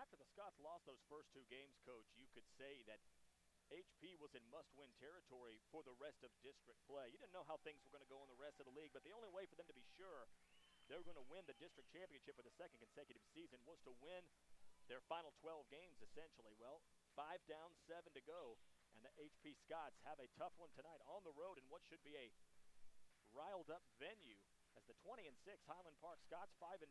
after the Scots lost those first two games, Coach, you could say that HP was in must-win territory for the rest of district play. You didn't know how things were going to go in the rest of the league, but the only way for them to be sure they were going to win the district championship for the second consecutive season was to win their final 12 games, essentially. Well, 5 down, 7 to go, and the HP Scots have a tough one tonight on the road in what should be a riled-up venue as the 20-6 Highland Park Scots, 5-2,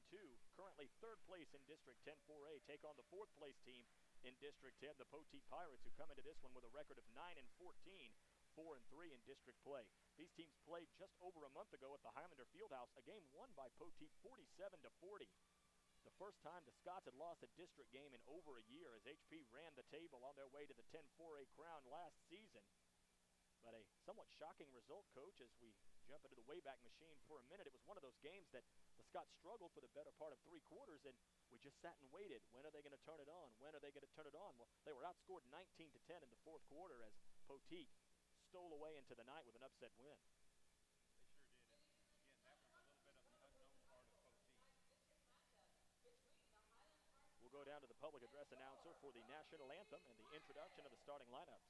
currently third place in District 10 4A, take on the fourth place team in District 10, the Poteet Pirates, who come into this one with a record of 9-14, 4-3 in district play. These teams played just over a month ago at the Highlander Fieldhouse, a game won by Poteet 47-40. The first time the Scots had lost a district game in over a year as HP ran the table on their way to the 10 4A crown last season. But a somewhat shocking result, Coach, as we jump into the Wayback Machine for a minute. It was one of those games that the Scots struggled for the better part of 3 quarters, and we just sat and waited. When are they going to turn it on? When are they going to turn it on? Well, they were outscored 19-10 in the fourth quarter as Poteet stole away into the night with an upset win. They sure did. And again, that was a little bit of the unknown part of Poteet. We'll go down to the public address announcer for the national anthem and the introduction of the starting lineups.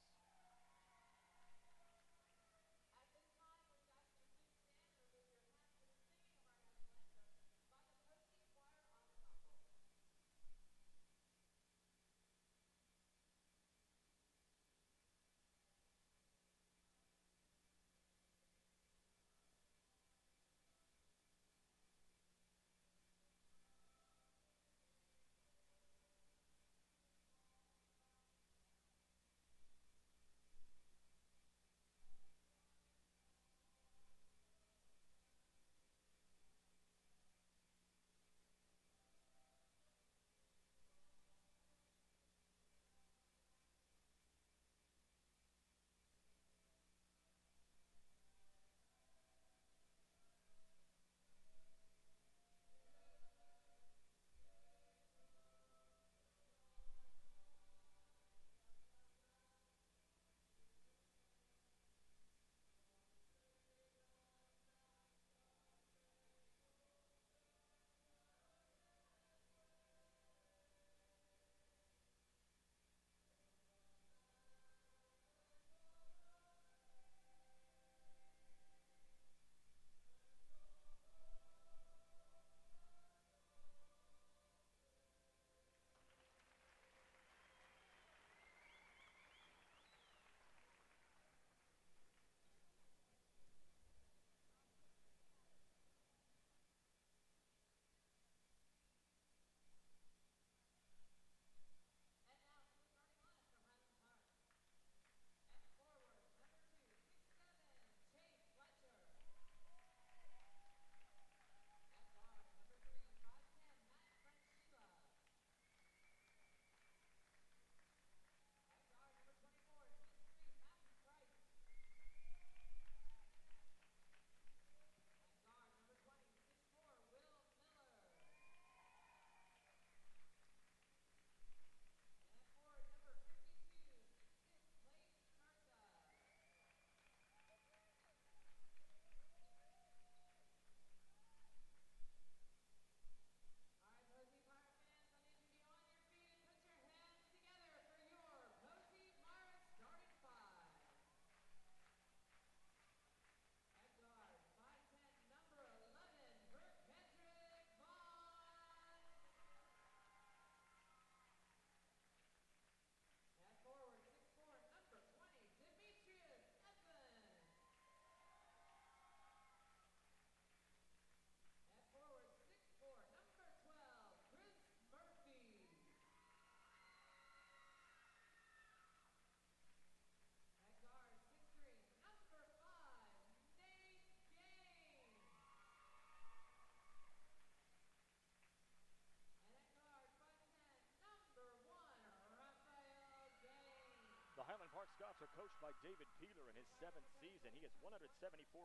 The Highland Park Scots are coached by David Peeler in his 7th season. He has 174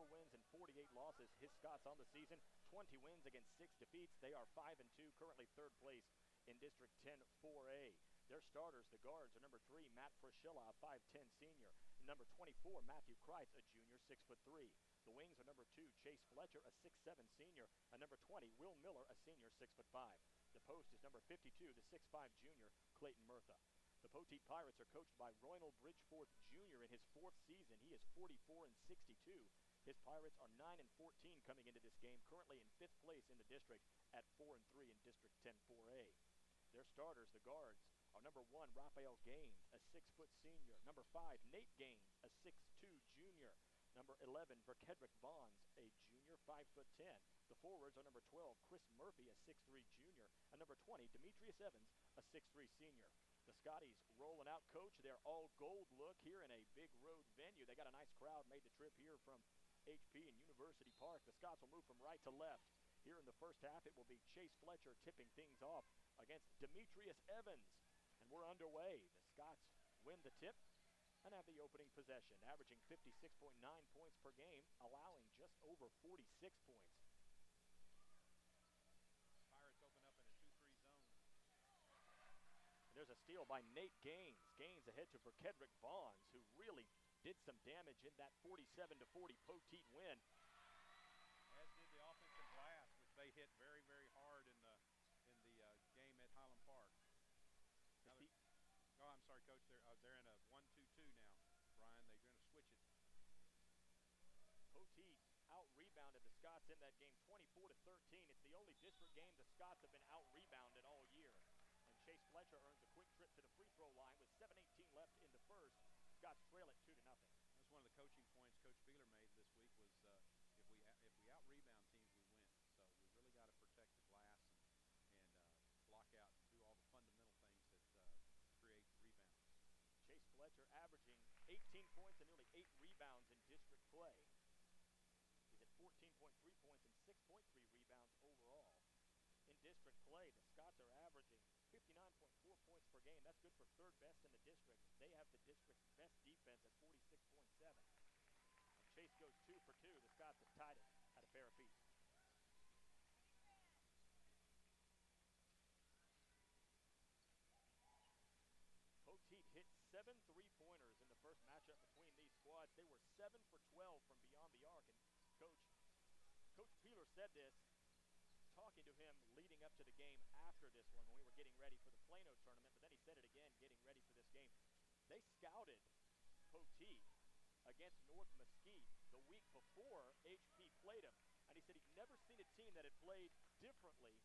wins and 48 losses. His Scots on the season, 20 wins against 6 defeats. They are 5-2, currently third place in District 10 4A. Their starters, the guards, are number 3, Matt Frischilla, a 5'10 senior. Number 24, Matthew Kreitz, a junior, 6'3". The wings are number 2, Chase Fletcher, a 6'7 senior, and number 20, Will Miller, a senior, 6'5". The post is number 52, the 6'5 junior, Clayton Murtha. The Poteet Pirates are coached by Roynald Bridgeforth Jr. in his 4th season. He is 44-62. His Pirates are 9-14 coming into this game, currently in 5th place in the district at 4-3 in District 10-4A. Their starters, the guards, are number 1, Raphael Gaines, a 6-foot senior. Number 5, Nate Gaines, a 6'2 junior. Number 11, Verkedrick Bonds, a junior, 5'10". The forwards are number 12, Chris Murphy, a 6'3 junior, and number 20, Demetrius Evans, a 6'3 senior. The Scotties rolling out, Coach. They're all gold look here in a big road venue. They got a nice crowd, made the trip here from HP and University Park. The Scots will move from right to left. Here in the first half, it will be Chase Fletcher tipping things off against Demetrius Evans. And we're underway. The Scots win the tip and have the opening possession, averaging 56.9 points per game, allowing just over 46 points. Pirates open up in a 2-3 zone. And there's a steal by Nate Gaines. Gaines ahead to Verkedrick Bonds, who really did some damage in that 47-40 Poteet win. As did the offensive glass, which they hit very, very hard in the game at Highland Park. Oh, I'm sorry, Coach. They're in a 1-2-2 now, Brian. They're going to switch it. Poteet out-rebounded the Scots in that game 24-13. It's the only district game the Scots have been out-rebounded all year. And Chase Fletcher earns a quick trip to the free throw line with 7:18 left in the first. Scots trail it 2-0. That's one of the coaching points Coach Beeler made this week was if we out-rebound teams, we win. So we really got to protect the glass and block out and do all the fundamental things that create rebounds. Chase Fletcher averaging 18 points and nearly 8 rebounds in district play. He's at 14.3 points and 6.3 rebounds overall. In district play, the Scots are averaging 59.4 points per game. That's good for 3rd best in the district. They have the district's best defense at 46.7. And Chase goes 2 for 2. The Scots have tied it at a pair apiece. Poteet hit 7 3-pointers in the first matchup between these squads. They were 7 for 12 from beyond the arc. And Coach Peeler said this, talking to him leading up to the game after this one when we were getting ready for the Plano tournament, but then he said it again getting ready for this game. They scouted Poteet against North Mesquite the week before HP played him, and he said he'd never seen a team that had played differently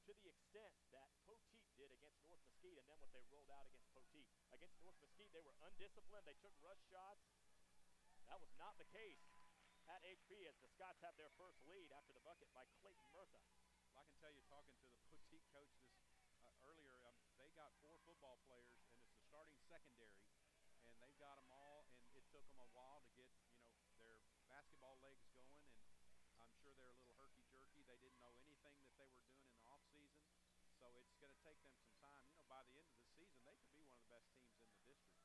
to the extent that Poteet did against North Mesquite and then what they rolled out against Poteet. Against North Mesquite, they were undisciplined. They took rush shots. That was not the case at HP as the Scots have their first lead after the bucket by Clayton Murtha. Well, I can tell you, talking to the Poteet coach earlier, they got 4 football players, and it's the starting secondary, and they've got them all, and it took them a while to get their basketball legs going, and I'm sure they're a little herky-jerky. They didn't know anything that they were doing in the off season, so it's going to take them some time. By the end of the season, they could be one of the best teams in the district.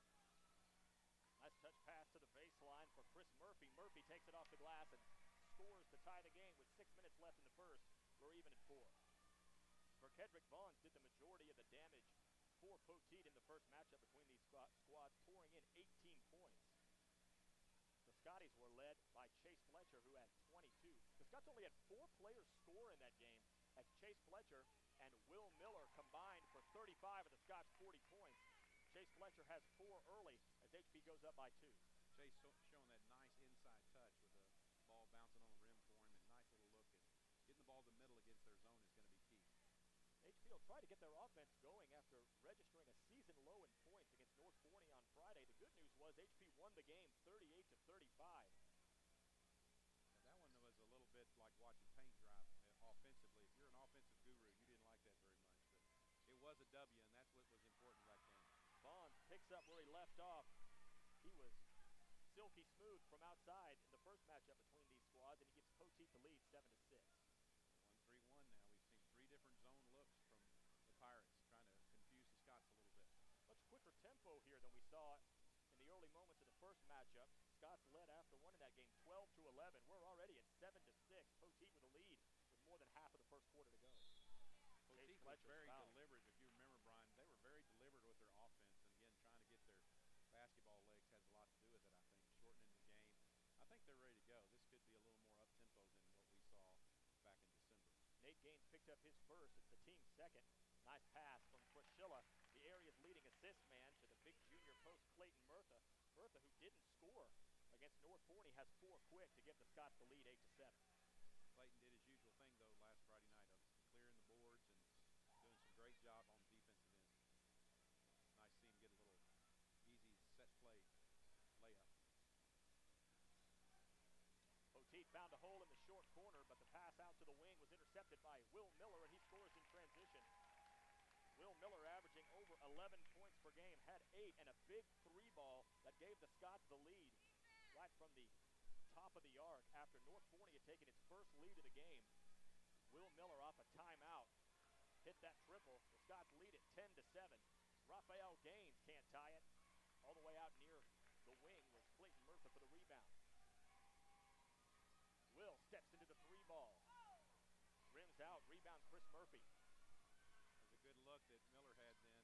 Nice touch pass to the baseline for Chris Murphy. Murphy takes it off the glass and scores to tie the game with 6 minutes left in the first. We're even at 4. Verkedrick Bonds did the majority of the damage for Poteet in the first matchup between these squads, pouring in 18 points. The Scotties were led by Chase Fletcher, who had 22. The Scots only had 4 players score in that game, as Chase Fletcher and Will Miller combined for 35 of the Scots' 40 points. Chase Fletcher has 4 early as HP goes up by 2. Chase showing that nice inside touch with the ball bouncing on the rim for him, and nice little look. And getting the ball to the middle against their zone is going to be key. HP will try to get their offense going after registering a season low in points against North Forney on Friday. The good news was HP won the game 38-35. Now that one was a little bit like watching paint dry offensively. If you're an offensive guru, you didn't like that very much. But it was a W, and that's what was important that game. Bonds picks up where he left off. He was silky smooth from outside in the first matchup between these squads, and he gives Poteet the lead 7-6. 1-3-1 now. We've seen 3 different zone looks from the Pirates, trying to confuse the Scots a little bit. Much quicker tempo here than we saw in the early moments of the first matchup. Scots led after one in that game, 12-11. We're already at 7-6. Poteet with a lead with more than half of the first quarter to go. Poteet was very deliberate. If you remember, Brian, they were very deliberate with Nate Gaines picked up his first. It's the team's second. Nice pass from Frashilla, the area's leading assist man, to the big junior post Clayton Murtha. Murtha, who didn't score against North Forney, has 4 quick to give the Scots the lead 8-7. Clayton did his usual thing, though, last Friday night of clearing the boards and doing some great job on the defensive end. It's nice to see him get a little easy set play layup. Poteet found a hole in the short corner, but the pass out to the wing was intercepted by Will Miller, and he scores in transition. Will Miller averaging over 11 points per game, had 8, and a big 3-ball that gave the Scots the lead right from the top of the arc after North Forney had taken its first lead of the game. Will Miller off a timeout hit that triple. The Scots lead it 10-7. Raphael Gaines can't tie it. All the way out near the wing was Clayton Murtha for the rebound. Will steps into the 3-ball. Rims out, rebounds Chris Murphy. That was a good look that Miller had then.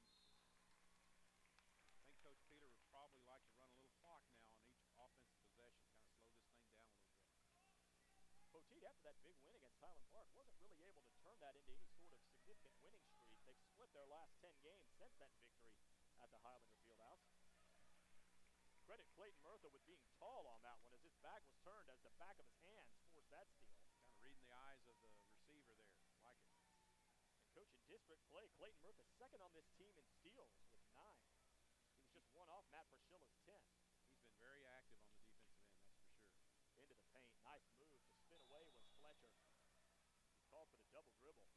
I think Coach Peter would probably like to run a little clock now on each offensive possession, kind of slow this thing down a little bit. Poteet, after that big win against Highland Park, wasn't really able to turn that into any sort of significant winning streak. They've split their last 10 games since that victory at the Highlander Fieldhouse. Credit Clayton Murtha with being tall on that one, as his back was turned as the back of his hands forced that steal. Kind of reading the eyes of the receiver there. Like it. And coaching district play, Clayton Murtha second on this team in steals with 9. He was just one off Matt Priscilla's 10. He's been very active on the defensive end, that's for sure. Into the paint, nice move to spin away was Fletcher. He's called for the double dribble.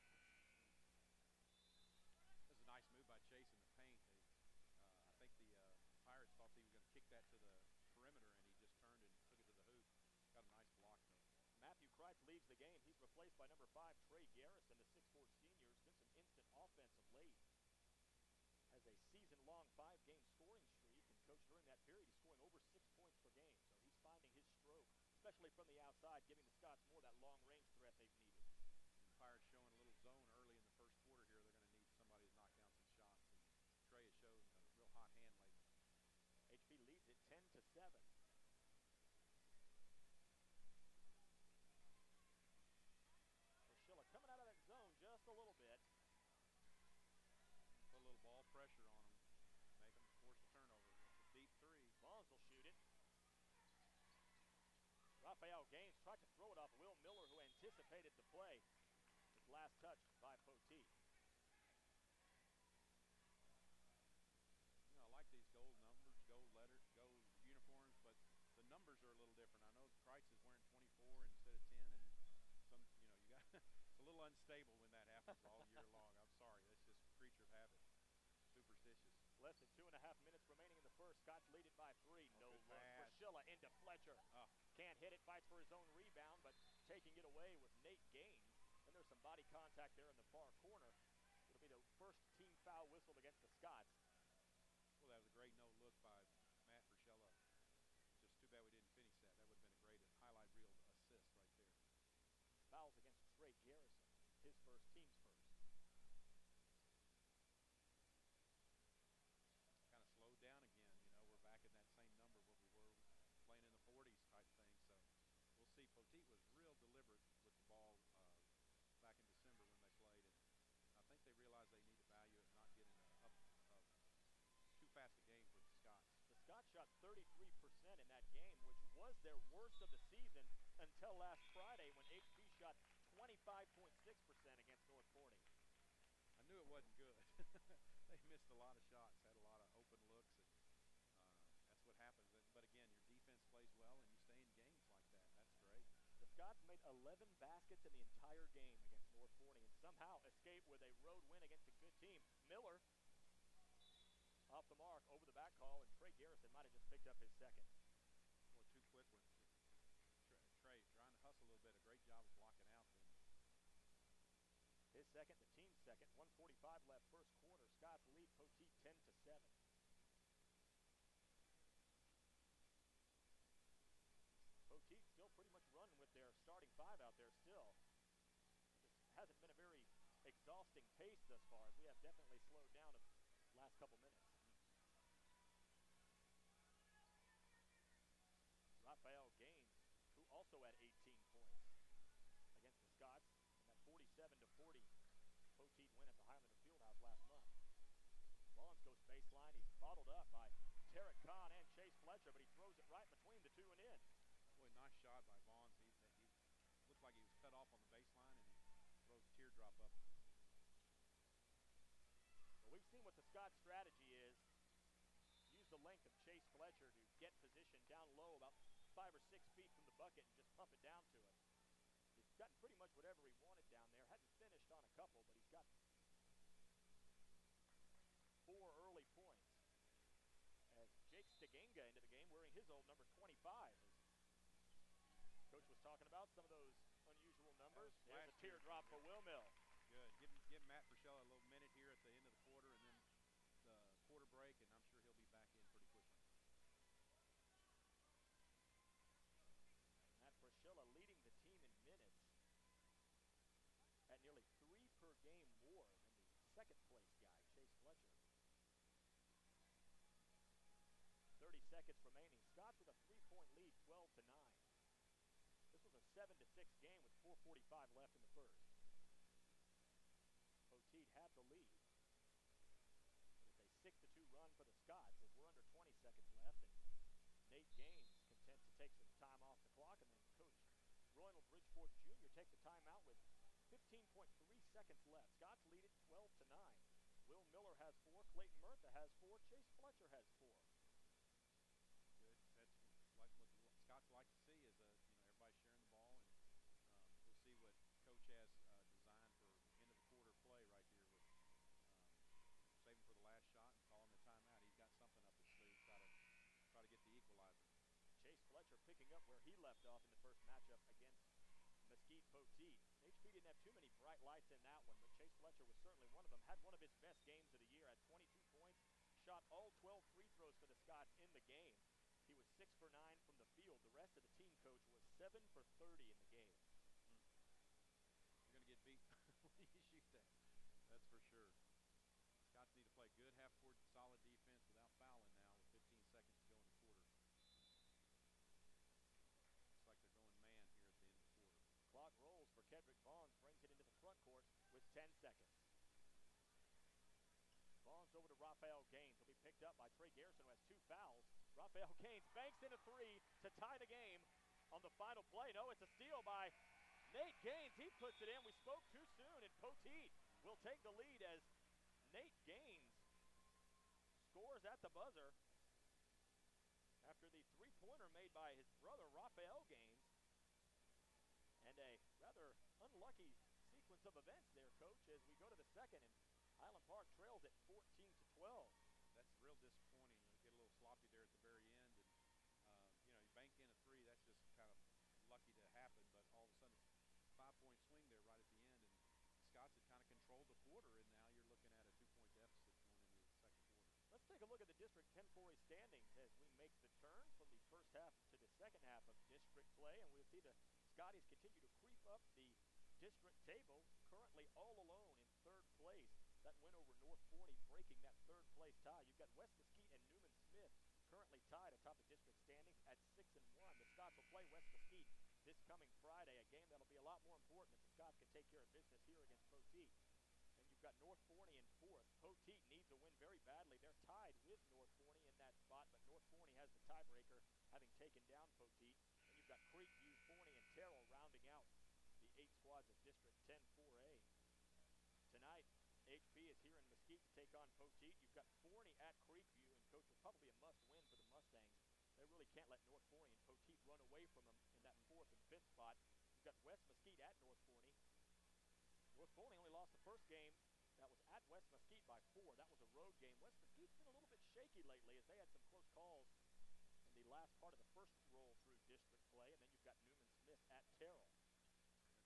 This is a nice move by Chase in the paint. I think the Pirates thought he was going to kick that to the perimeter, and he just turned and took it to the hoop. Got a nice block, though. Matthew Kreitz leaves the game. He's replaced by number 5, Trey Garrison, the 6'4 senior. It's been some instant offense of late. Has a season-long 5-game scoring streak, and coach during that period, he's scoring over 6 points per game. So he's finding his stroke, especially from the outside, giving the Scots more of that long-range threat they've needed. And the Pirates showing a little zone early in the first quarter here. They're going to need somebody to knock down some shots. And Trey has shown a real hot hand lately. HP leads it 10-7. Priscilla coming out of that zone just a little bit. Put a little ball pressure on them. Make them force a turnover. It's a deep 3. Bonds will shoot it. Raphael Gaines tried to throw it off Will Miller, who anticipated the play. His last touch by Poteet. You know, I like these gold numbers, gold letter, gold uniforms, but the numbers are a little different. I know Kreitz is wearing 24 instead of 10, and some, you know, you got it's a little unstable when that happens all year long. I'm sorry, that's just creature of habit. Superstitious. Less than 2.5 minutes remaining in the first. Scots lead it by 3. No look. Priscilla into Fletcher. Can't hit it. Fights for his own rebound, but taking it away was Nate Gaines. And there's some body contact there in the far corner. It'll be the first team foul whistled against the Scots. Well, that was a great no look by Matt Priscilla. Just too bad we didn't finish that. That would have been a great highlight reel assist right there. Fouls against Trey Garrison. His first, team's first. Kind of slowed down again. You know, we're back in that same number where we were playing in the 40s type thing. So we'll see. Poteet was real deliberate with the ball back in December when they played, and I think they realized they need to value it, not getting up too fast a game for the Scots. The Scots shot 33% in that game, which was their worst of the season until last Friday when HP shot 25.6% against North Forney. I knew it wasn't good. They missed a lot of shots, had a lot of open looks, and that's what happens. But again, your defense plays well, and you stay in games like that. That's great. The Scots made 11 baskets in the entire game against North Forney and somehow escaped with a road win against a good team. Miller off the mark over the back call, and Trey Garrison might have just picked up his second. Boy, 2 quick ones. Trey trying to hustle a little bit. A great job of blocking out then. His second, the team's second. 1:45 left first quarter. Scots lead Poteet 10-7. Poteet still pretty much running with their starting 5 out there still. This hasn't been a very exhausting pace thus far, as we have definitely slowed down the last couple minutes. Raphael Gaines, who also had 18 points against the Scots in that 47-14 win at the Highlander Fieldhouse last month. Vaughns goes baseline. He's bottled up by Tarek Kahn and Chase Fletcher, but he throws it right between the two and in. Boy, nice shot by Vaughns. He looked like he was cut off on the baseline, and he throws a teardrop up. Well, we've seen what the Scott strategy is. Use the length of Chase Fletcher to get position down low about 5 or 6 feet from the bucket and just pump it down to him. He's gotten pretty much whatever he wanted down there. Hasn't finished on a couple, but he's got 4 early points. As Jake Stegenga into the game wearing his old number 25. As Coach was talking about some of those unusual numbers. There's a teardrop for Will Mill. Good. Give Matt Frischella a little minute here at the end of the quarter and then the quarter break, and I'm sure he'll be back in pretty quickly. Matt Frischella leading the team in minutes at nearly 3 per game more than the second place guy, Chase Fletcher. 30 seconds remaining. Scots with a 3-point lead, 12-9. This was a 7-6 game with 4:45 left in the first. Poteet had the lead. It's a 6-2 run for the Scots as we're under 20 seconds left, and Nate Gaines content to take some time off the clock, and then Coach Roynald Bridgeforth Jr. takes a timeout with 15.3 seconds left. Scots lead it 12-9. Will Miller has 4, Clayton Murtha has 4, Chase Fletcher has 4. Good. That's like what the Scots like to see is everybody sharing the ball, and we'll see what Coach has designed for end of the quarter play right here with saving for the last shot and calling the timeout. He's got something up his sleeve, try to get the equalizer. Chase Fletcher picking up where he left off in the first matchup against Mesquite Poteet. HP didn't have too many bright lights in that one, but Chase Fletcher was certainly one of them. Had one of his best games of the year, had 22 points, shot all 12 free throws for the Scots in the game. He was 6 for 9 from the field. The rest of the team coach was 7 for 30 in the game. You're going to get beat when you shoot that. That's for sure. Scots need to play good half-court solid defense without fouling now with 15 seconds to go in the quarter. Looks like they're going man here at the end of the quarter. Clock rolls for Kedrick Vaughns, brings it into the front court with 10 seconds. Vaughns over to Raphael Gaines. He'll be picked up by Trey Garrison, who has 2 fouls. Raphael Gaines banks in a 3 to tie the game on the final play. No, it's a steal by Nate Gaines. He puts it in. We spoke too soon, and Poteet will take the lead as Nate Gaines scores at the buzzer after the 3-pointer made by his brother, Raphael Gaines. And a rather unlucky sequence of events there, Coach, as we go to the second, and Highland Park trails at 14-12. That's real disappointing. You get a little sloppy there at the very end, and you bank in a 3. That's just kind of lucky to happen. But all of a sudden, it's a 5-point swing there right at the end, and the Scots had kind of controlled the quarter, and now you're looking at a 2-point deficit going into the second quarter. Let's take a look at the District 10-4A standings as we make the turn from the first half to the second half of district play, and we'll see the Scotties continue to creep up the district table, currently all alone in 3rd place. That win over North Forney breaking that 3rd place tie. You've got West Mesquite and Newman Smith currently tied atop the district standings at 6-1. The Scots will play West Mesquite this coming Friday, a game that'll be a lot more important if the Scots can take care of business here against Poteet. And you've got North Forney in 4th. Poteet needs a win very badly. They're tied with North Forney in that spot, but North Forney has the tiebreaker, having taken down Poteet. And you've got Creekview, Forney, and Terrell rounding out the 8 squads of District 10-4A. Tonight, HP is here in Mesquite to take on Poteet. You've got Forney at Creekview, and Coach, will probably a must-win for the Mustangs. They really can't let North Forney and Poteet run away from them in that 4th and 5th spot. You've got West Mesquite at North Forney. North Forney only lost the first game. That was at West Mesquite by 4. That was a road game. West Mesquite's been a little bit shaky lately as they had some close calls in the last part of the first roll through district play. And then you've got Newman Smith at Terrell.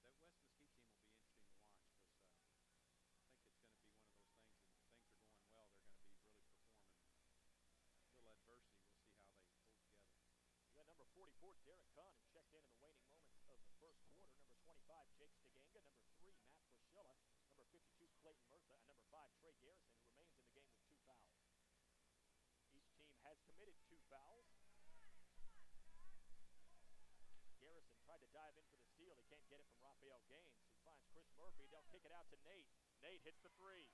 That West Mesquite team will be interesting to watch because I think it's going to be one of those things, and things are going well, they're going to be really performing. A little adversity, we'll see how they hold together. You got number 44, Derek Kahn, who checked in the waning moments of the first quarter. Number 25, Jake Stegenga. Number 3, Matt Frischella. Number 52, Clayton Murtha. And number 5, Trey Garrison, who remains in the game with 2 fouls. Each team has committed 2 fouls. Garrison tried to dive in for the steal. He can't get it from Raphael Gaines, who finds Chris Murphy. They'll kick it out to Nate. Nate hits the three.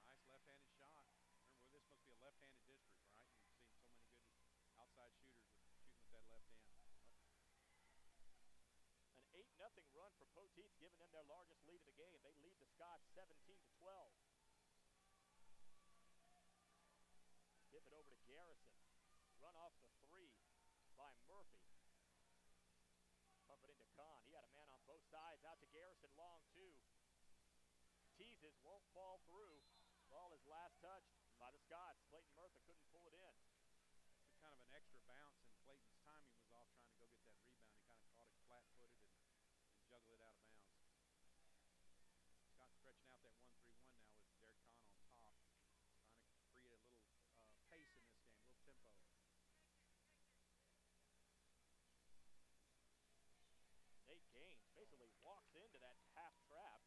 Nice left-handed shot. Remember, this must be a left-handed district, right? And you've seen so many good outside shooters with shooting with that left hand. An 8-0 run for Poteet's, giving them their largest lead of the game. They lead the Scots 17-12. Tip it over to Garrison. Run off the three by Murphy. Pump it into Kahn. He had a man on both sides. Out to Garrison, long two. Teases, won't fall through. Ball is last touched by the Scots. Clayton Murphy couldn't pull it in. Took kind of an extra bounce, and Clayton's timing was off trying to go get that rebound. He kind of caught it flat-footed and juggled it out of bounds. Scott's stretching out that 1-3-1 now with Derek Kahn on top, trying to create a little pace in this game, a little tempo. Nate Gaines basically walks into that half trap.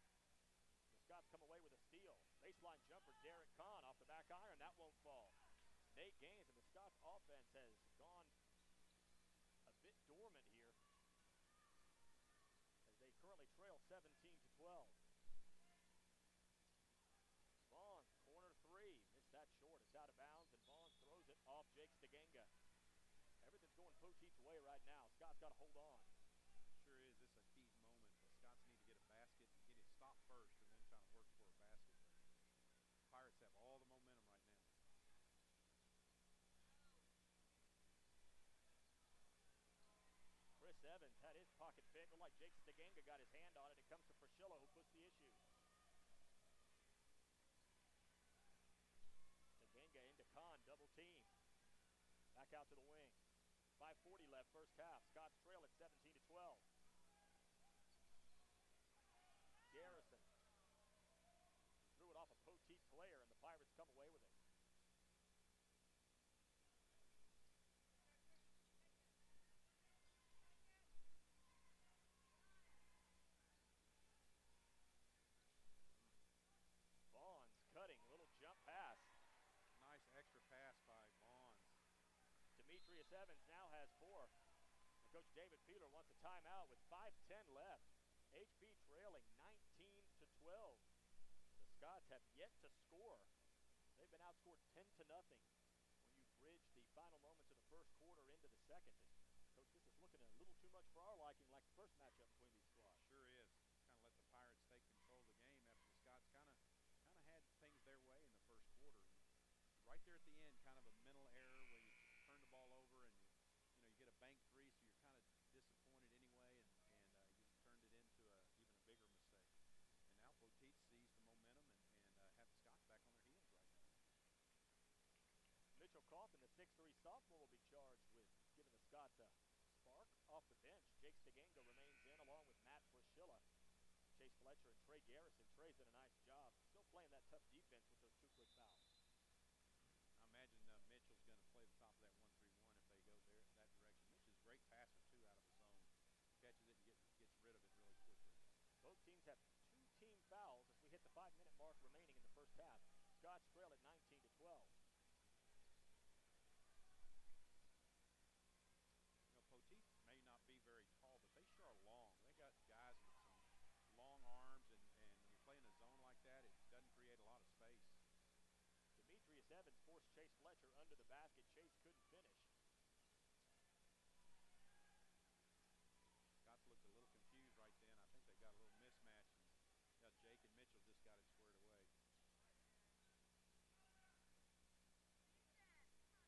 The Scots come away with a steal. Baseline jumper, Derek Kahn off the back iron. That won't fall. Nate Gaines, and the Scots offense has gone a bit dormant here as they currently trail 17-12. Vaughn, corner three. Missed that short. It's out of bounds, and Vaughn throws it off Jake Stiganga. Everything's going Poteet's way right now. Scott's got to hold on. Sure is. This is a key moment. The Scots need to get a basket, get it stopped first, and then try to work for a basket. But Pirates have all the momentum right now. Chris Evans had his pocket pick. Looked like Jake Stiganga got his hand on it. It comes to Fraschilla, who puts the issue. Stiganga into Kahn, double team. Back out to the wing. 5:40 left, first half. Scots trail at 17-12. Garrison threw it off a Poteet player, and the Pirates come away with it. Vaughn's cutting, little jump pass. Nice extra pass by Bonds. Demetrius Evans now has 4. And Coach David Peeler wants a timeout with 5:10 left. HP trailing 19-12. The Scots have yet to score. They've been outscored 10-0 when you bridge the final moments of the first quarter into the second. And Coach, this is looking a little too much for our liking, like the first matchup between these squads. Sure is. Kind of let the Pirates take control of the game after the Scots kind of had things their way in the first quarter. Right there at the end, kind of a mental error where you turn the ball over and you get a bank three, so you're kind of disappointed anyway, and you turned it into even a bigger mistake. And now Poteet sees the momentum and have the Scots back on their heels right now. Mitchell Coffin, the 6'3 sophomore, will be charged with giving the Scots a spark off the bench. Jake Stiganga remains in along with Matt Fraschilla, Chase Fletcher, and Trey Garrison. Trey's done a nice job still playing that tough defense with those 2 quick fouls. I imagine Mitchell's going to play the top of that 1-3-1 if they go that direction. Mitchell's a great passer, too, out of his zone. Catches it and gets rid of it really quickly. Both teams have 2 team fouls as we hit the 5-minute mark remaining in the first half. Scots trail at 19-12. Poteet may not be very tall, but they sure are long. They got guys with some long arms, and when you're playing a zone like that, it doesn't create a lot of space. Demetrius Evans forced Chase Fletcher under the basket. Chase couldn't finish. Scots looked a little confused right then. I think they got a little mismatch. And, Jake and Mitchell just got it squared away.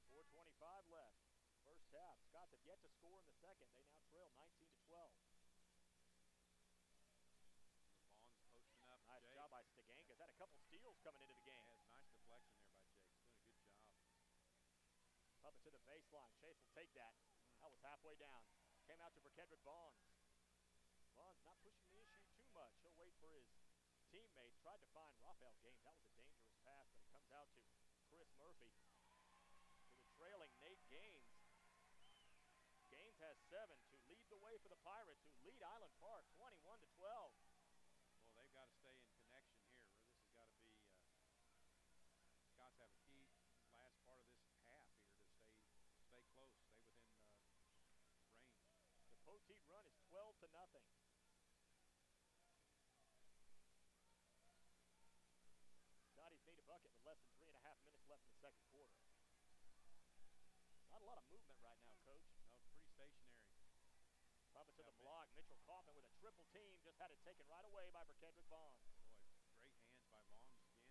4:25 left. First half. Scots have yet to score in the second. They now trail 19-12. Vaughn's posting up. Nice Jake. job by Stiganga. He's had a couple steals coming into the game. Has nice deflection there by Jake. He's doing a good job. Pump it to the baseline. Chase will take that. That was halfway down. Came out to Verkedrick Vaughns. Vaughns not pushing the issue too much. He'll wait for his teammates. Tried to find Raphael Gaines. That was a dangerous pass, but it comes out to Chris Murphy. To the trailing Nate Gaines. Gaines has 7 to lead the way for the Pirates, who lead Island Park 21-12. Well, they've got to stay in connection here. This has got to be Scots have a key last part of this half here to stay close, stay within range. The Poteet run is 12-0. stationary. Pump it to the block. Mitchell Kaufman with a triple team. Just had it taken right away by Verkedrick Vaughn. Boy, great hands by Vaughns again.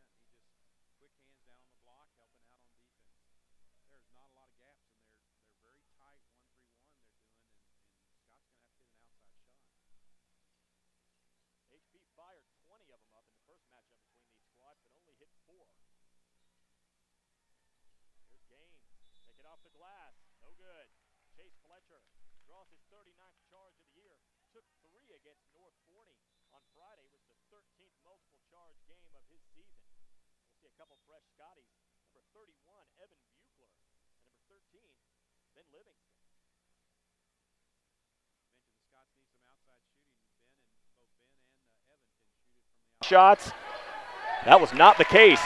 He just quick hands down on the block, helping out on defense. There's not a lot of gaps in there. They're very tight 1-3-1 they're doing, and Scott's going to have to hit an outside shot. HP fired 20 of them up in the first matchup between these squads, but only hit 4. Here's Gaines. Take it off the glass. No good. Chase Fletcher draws his 39th charge of the year. Took 3 against North Forney on Friday. It was the 13th multiple charge game of his season. We'll see a couple fresh Scotties. Number 31, Evan Buechler. And number 13, Ben Livingston. Mentioned the Scots need some outside shooting. Both Ben and Evan can shoot it from the outside. Shots. That was not the case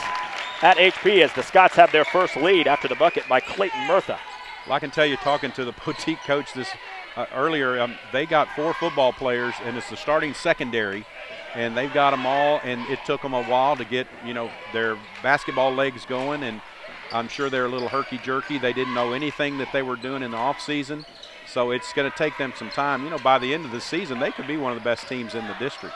at HP as the Scots have their first lead after the bucket by Clayton Murtha. Well, I can tell you, talking to the Poteet coach this earlier, they got 4 football players, and it's the starting secondary, and they've got them all, and it took them a while to get, their basketball legs going, and I'm sure they're a little herky-jerky. They didn't know anything that they were doing in the offseason, so it's going to take them some time. By the end of the season, they could be one of the best teams in the district.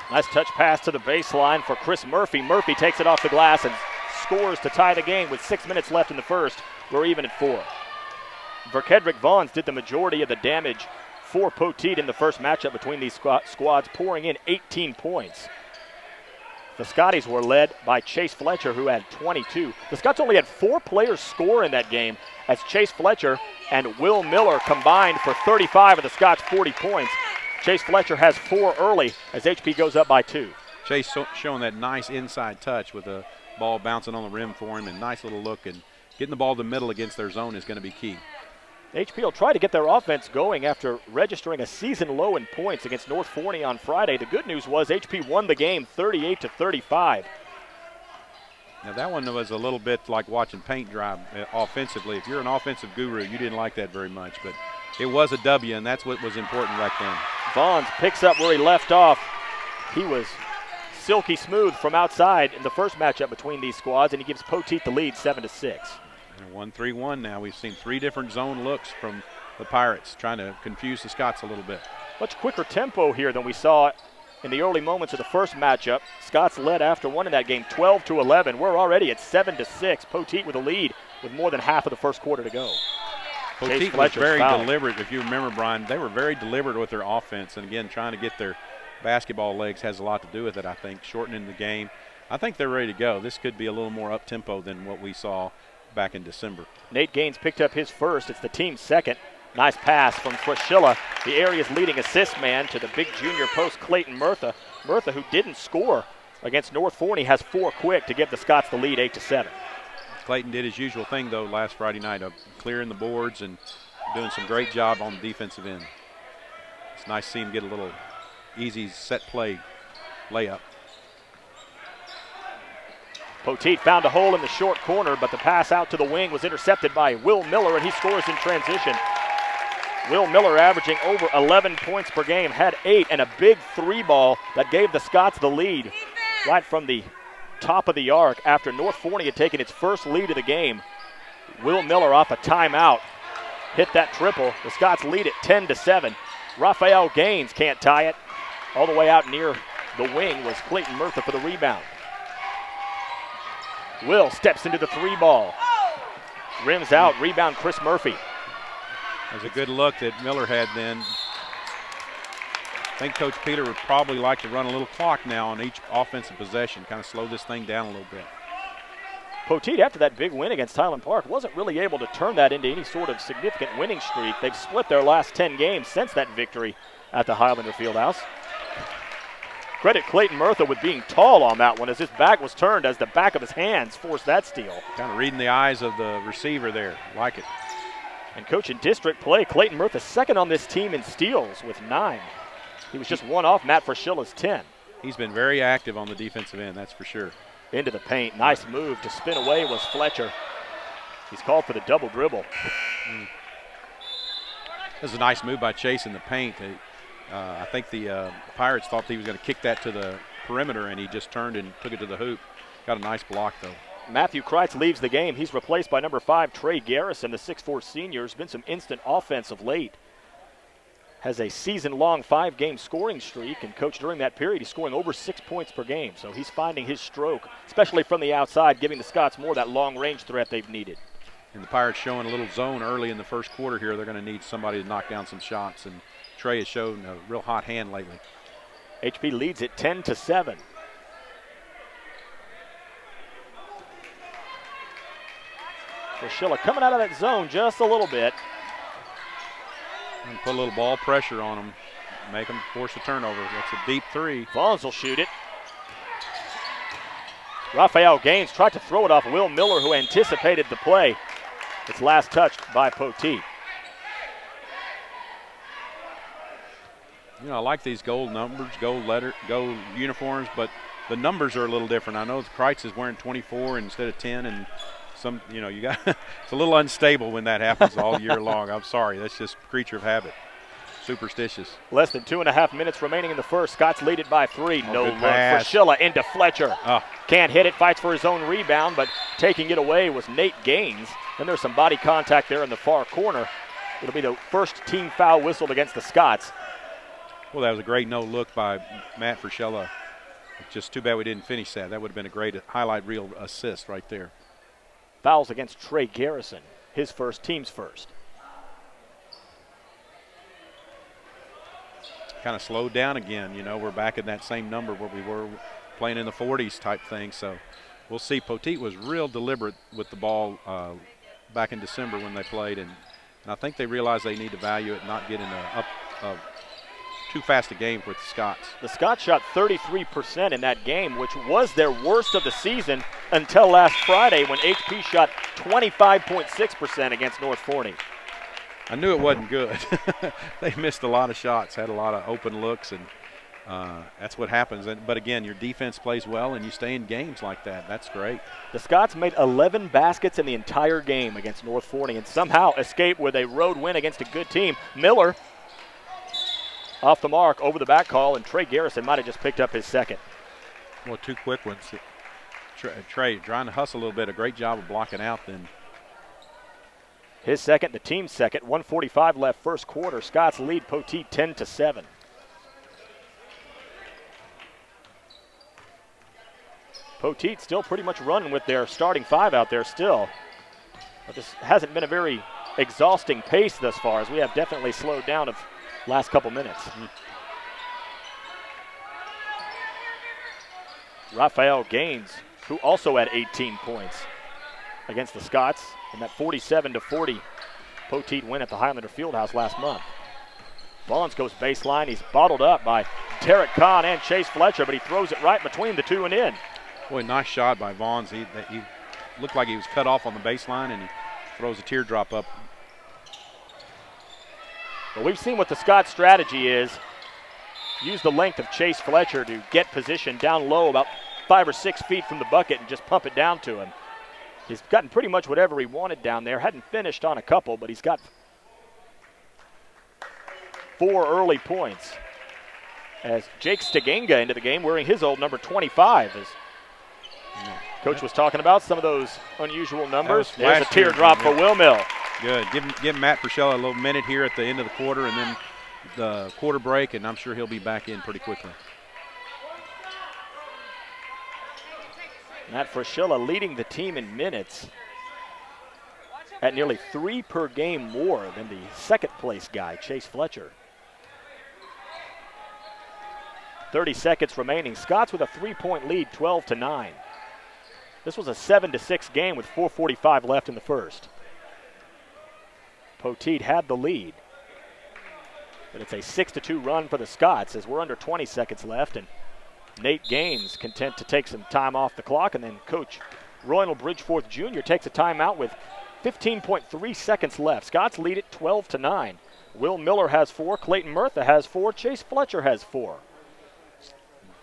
Nice touch pass to the baseline for Chris Murphy. Murphy takes it off the glass and scores to tie the game with 6 minutes left in the first. We're even at 4. Verkedrick Vaughns did the majority of the damage for Poteet in the first matchup between these squads, pouring in 18 points. The Scotties were led by Chase Fletcher, who had 22. The Scots only had 4 players score in that game, as Chase Fletcher and Will Miller combined for 35 of the Scots' 40 points. Chase Fletcher has 4 early as HP goes up by 2. Chase showing that nice inside touch with the ball bouncing on the rim for him, and nice little look, and getting the ball to the middle against their zone is going to be key. HP will try to get their offense going after registering a season low in points against North Forney on Friday. The good news was HP won the game 38-35. Now that one was a little bit like watching paint dry offensively. If you're an offensive guru, you didn't like that very much, but it was a W, and that's what was important right then. Vaughns picks up where he left off. He was silky smooth from outside in the first matchup between these squads, and he gives Poteet the lead 7-6. And 1-3-1 now. We've seen 3 different zone looks from the Pirates, trying to confuse the Scots a little bit. Much quicker tempo here than we saw in the early moments of the first matchup. Scots led after one in that game 12-11. We're already at 7-6. Poteet with a lead with more than half of the first quarter to go. Poteet was very deliberate. If you remember, Brian, they were very deliberate with their offense. And, again, trying to get their basketball legs has a lot to do with it, I think, shortening the game. I think they're ready to go. This could be a little more up-tempo than what we saw back in December. Nate Gaines picked up his first. It's the team's second. Nice pass from Fraschilla, the area's leading assist man, to the big junior post Clayton Murtha. Murtha, who didn't score against North Forney, has 4 quick to give the Scots the lead 8-7. Clayton did his usual thing, though, last Friday night of clearing the boards and doing some great job on the defensive end. It's nice to see him get a little easy set play layup. Poteet found a hole in the short corner, but the pass out to the wing was intercepted by Will Miller, and he scores in transition. Will Miller averaging over 11 points per game, had 8, and a big 3-ball that gave the Scots the lead right from the top of the arc after North Forney had taken its first lead of the game. Will Miller off a timeout hit that triple. The Scots lead it 10-7. Raphael Gaines can't tie it. All the way out near the wing was Clayton Murtha for the rebound. Will steps into the 3-ball. Rims out, rebound Chris Murphy. That was a good look that Miller had then. I think Coach Peter would probably like to run a little clock now on each offensive possession, kind of slow this thing down a little bit. Poteet, after that big win against Highland Park, wasn't really able to turn that into any sort of significant winning streak. They've split their last 10 games since that victory at the Highlander Fieldhouse. Credit Clayton Murtha with being tall on that one, as his back was turned as the back of his hands forced that steal. Kind of reading the eyes of the receiver there. Like it. And coach in district play, Clayton Murtha second on this team in steals with 9. He was just one off Matt Fraschilla's 10. He's been very active on the defensive end, that's for sure. Into the paint. Nice move to spin away was Fletcher. He's called for the double dribble. This is a nice move by Chase in the paint. I think the Pirates thought he was going to kick that to the perimeter, and he just turned and took it to the hoop. Got a nice block, though. Matthew Kreitz leaves the game. He's replaced by number 5, Trey Garrison, the 6'4 senior. There's been some instant offense of late. Has a season-long 5-game scoring streak, and coach, during that period, he's scoring over 6 points per game. So he's finding his stroke, especially from the outside, giving the Scots more of that long-range threat they've needed. And the Pirates showing a little zone early in the first quarter here. They're going to need somebody to knock down some shots, and Trey has shown a real hot hand lately. HP leads it 10-7. Frischilla coming out of that zone just a little bit. And put a little ball pressure on them, make them force a turnover. That's a deep three. Vaughns will shoot it. Raphael Gaines tried to throw it off Will Miller, who anticipated the play. It's last touched by Poteet. You know, I like these gold numbers, gold uniforms, but the numbers are a little different. I know Kreitz is wearing 24 instead of 10, and some, you know, you got it's a little unstable when that happens all year long. I'm sorry, that's just creature of habit. Superstitious. Less than 2.5 minutes remaining in the first. Scots lead it by 3. Oh, no look. pass. Frischilla into Fletcher. Oh. Can't hit it, fights for his own rebound, but taking it away was Nate Gaines. And there's some body contact there in the far corner. It'll be the first team foul whistled against the Scots. Well, that was a great no look by Matt Frischilla. Just too bad we didn't finish that. That would have been a great highlight reel assist right there. Fouls against Trey Garrison, his first, team's first. Kind of slowed down again. You know, we're back in that same number where we were playing in the 40s type thing. So we'll see. Poteet was real deliberate with the ball back in December when they played, and I think they realized they need to value it, not get in too fast a game with the Scots. The Scots shot 33% in that game, which was their worst of the season until last Friday when HP shot 25.6% against North Forney. I knew it wasn't good. They missed a lot of shots, had a lot of open looks, and that's what happens. But again, your defense plays well and you stay in games like that. That's great. The Scots made 11 baskets in the entire game against North Forney and somehow escaped with a road win against a good team. Miller off the mark, over the back call, and Trey Garrison might have just picked up his second. Well, 2 quick ones. Trey trying to hustle a little bit. A great job of blocking out then. His second, the team's second. 1:45 left first quarter. Scots lead Poteet 10-7. Poteet still pretty much running with their starting 5 out there still. But this hasn't been a very exhausting pace thus far, as we have definitely slowed down of last couple minutes. Raphael Gaines, who also had 18 points against the Scots in that 47-40 Poteet win at the Highlander Fieldhouse last month. Vaughns goes baseline. He's bottled up by Derek Kahn and Chase Fletcher, but he throws it right between the two and in. Boy, nice shot by Vaughns. He looked like he was cut off on the baseline, and he throws a teardrop up. Well, we've seen what the Scots strategy is. Use the length of Chase Fletcher to get position down low about 5 or 6 feet from the bucket and just pump it down to him. He's gotten pretty much whatever he wanted down there. Hadn't finished on a couple, but he's got 4 early points. As Jake Stiganga into the game wearing his old number 25. As Coach was talking about some of those unusual numbers. There's a teardrop for Will Mill. Good. Give Matt Frischilla a little minute here at the end of the quarter and then the quarter break, and I'm sure he'll be back in pretty quickly. Matt Frischilla leading the team in minutes at nearly 3 per game more than the second place guy, Chase Fletcher. 30 seconds remaining. Scots with a 3-point lead, 12-9. This was a 7-6 game with 4:45 left in the first. Poteet had the lead, but it's a 6-2 run for the Scots as we're under 20 seconds left, and Nate Gaines content to take some time off the clock, and then Coach Roynell Bridgeforth Jr. takes a timeout with 15.3 seconds left. Scots lead it 12-9. Will Miller has 4, Clayton Murtha has 4, Chase Fletcher has 4.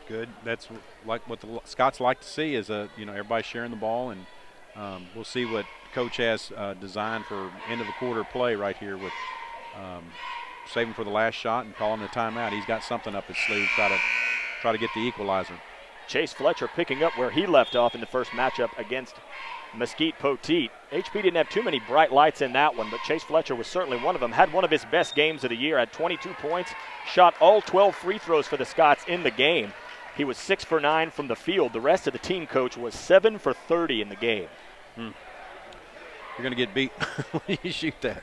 Good. That's like what the Scots like to see is everybody sharing the ball, and we'll see what Coach has designed for end of the quarter play right here with saving for the last shot and calling a timeout. He's got something up his sleeve, try to get the equalizer. Chase Fletcher picking up where he left off in the first matchup against Mesquite Poteet. HP didn't have too many bright lights in that one, but Chase Fletcher was certainly one of them. Had one of his best games of the year, had 22 points, shot all 12 free throws for the Scots in the game. He was 6 for 9 from the field. The rest of the team, Coach, was 7 for 30 in the game. You're going to get beat when you shoot that.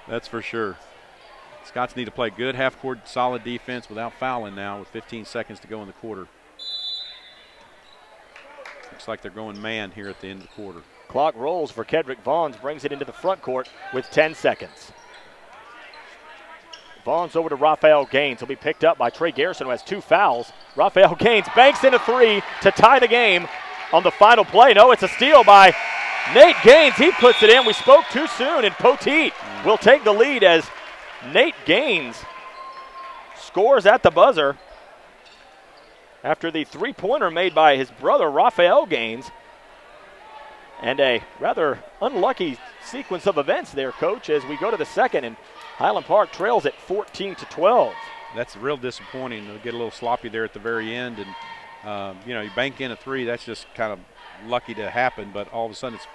That's for sure. Scots need to play good half-court solid defense without fouling now with 15 seconds to go in the quarter. Looks like they're going man here at the end of the quarter. Clock rolls for Kedrick Vaughns, brings it into the front court with 10 seconds. Vaughns over to Raphael Gaines. He'll be picked up by Trey Garrison, who has 2 fouls. Raphael Gaines banks in a 3 to tie the game on the final play. No, it's a steal by Nate Gaines. He puts it in. We spoke too soon, and Poteet will take the lead as Nate Gaines scores at the buzzer after the 3-pointer made by his brother, Raphael Gaines. And a rather unlucky sequence of events there, Coach, as we go to the second, and Highland Park trails at 14-12. That's real disappointing. They'll get a little sloppy there at the very end, and you bank in a 3. That's just kind of lucky to happen, but all of a sudden it's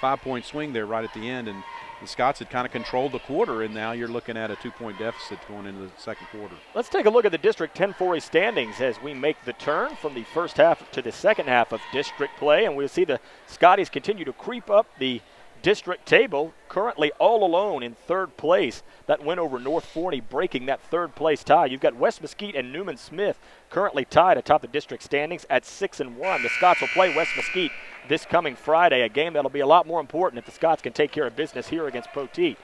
a 5-point swing there right at the end, and the Scots had kind of controlled the quarter, and now you're looking at a 2-point deficit going into the second quarter. Let's take a look at the District 10-4A standings as we make the turn from the first half to the second half of district play, and we'll see the Scotties continue to creep up the district table, currently all alone in third place. That win over North Forney breaking that third place tie. You've got West Mesquite and Newman Smith currently tied atop the district standings at 6-1. The Scots will play West Mesquite this coming Friday, a game that'll be a lot more important if the Scots can take care of business here against Poteet.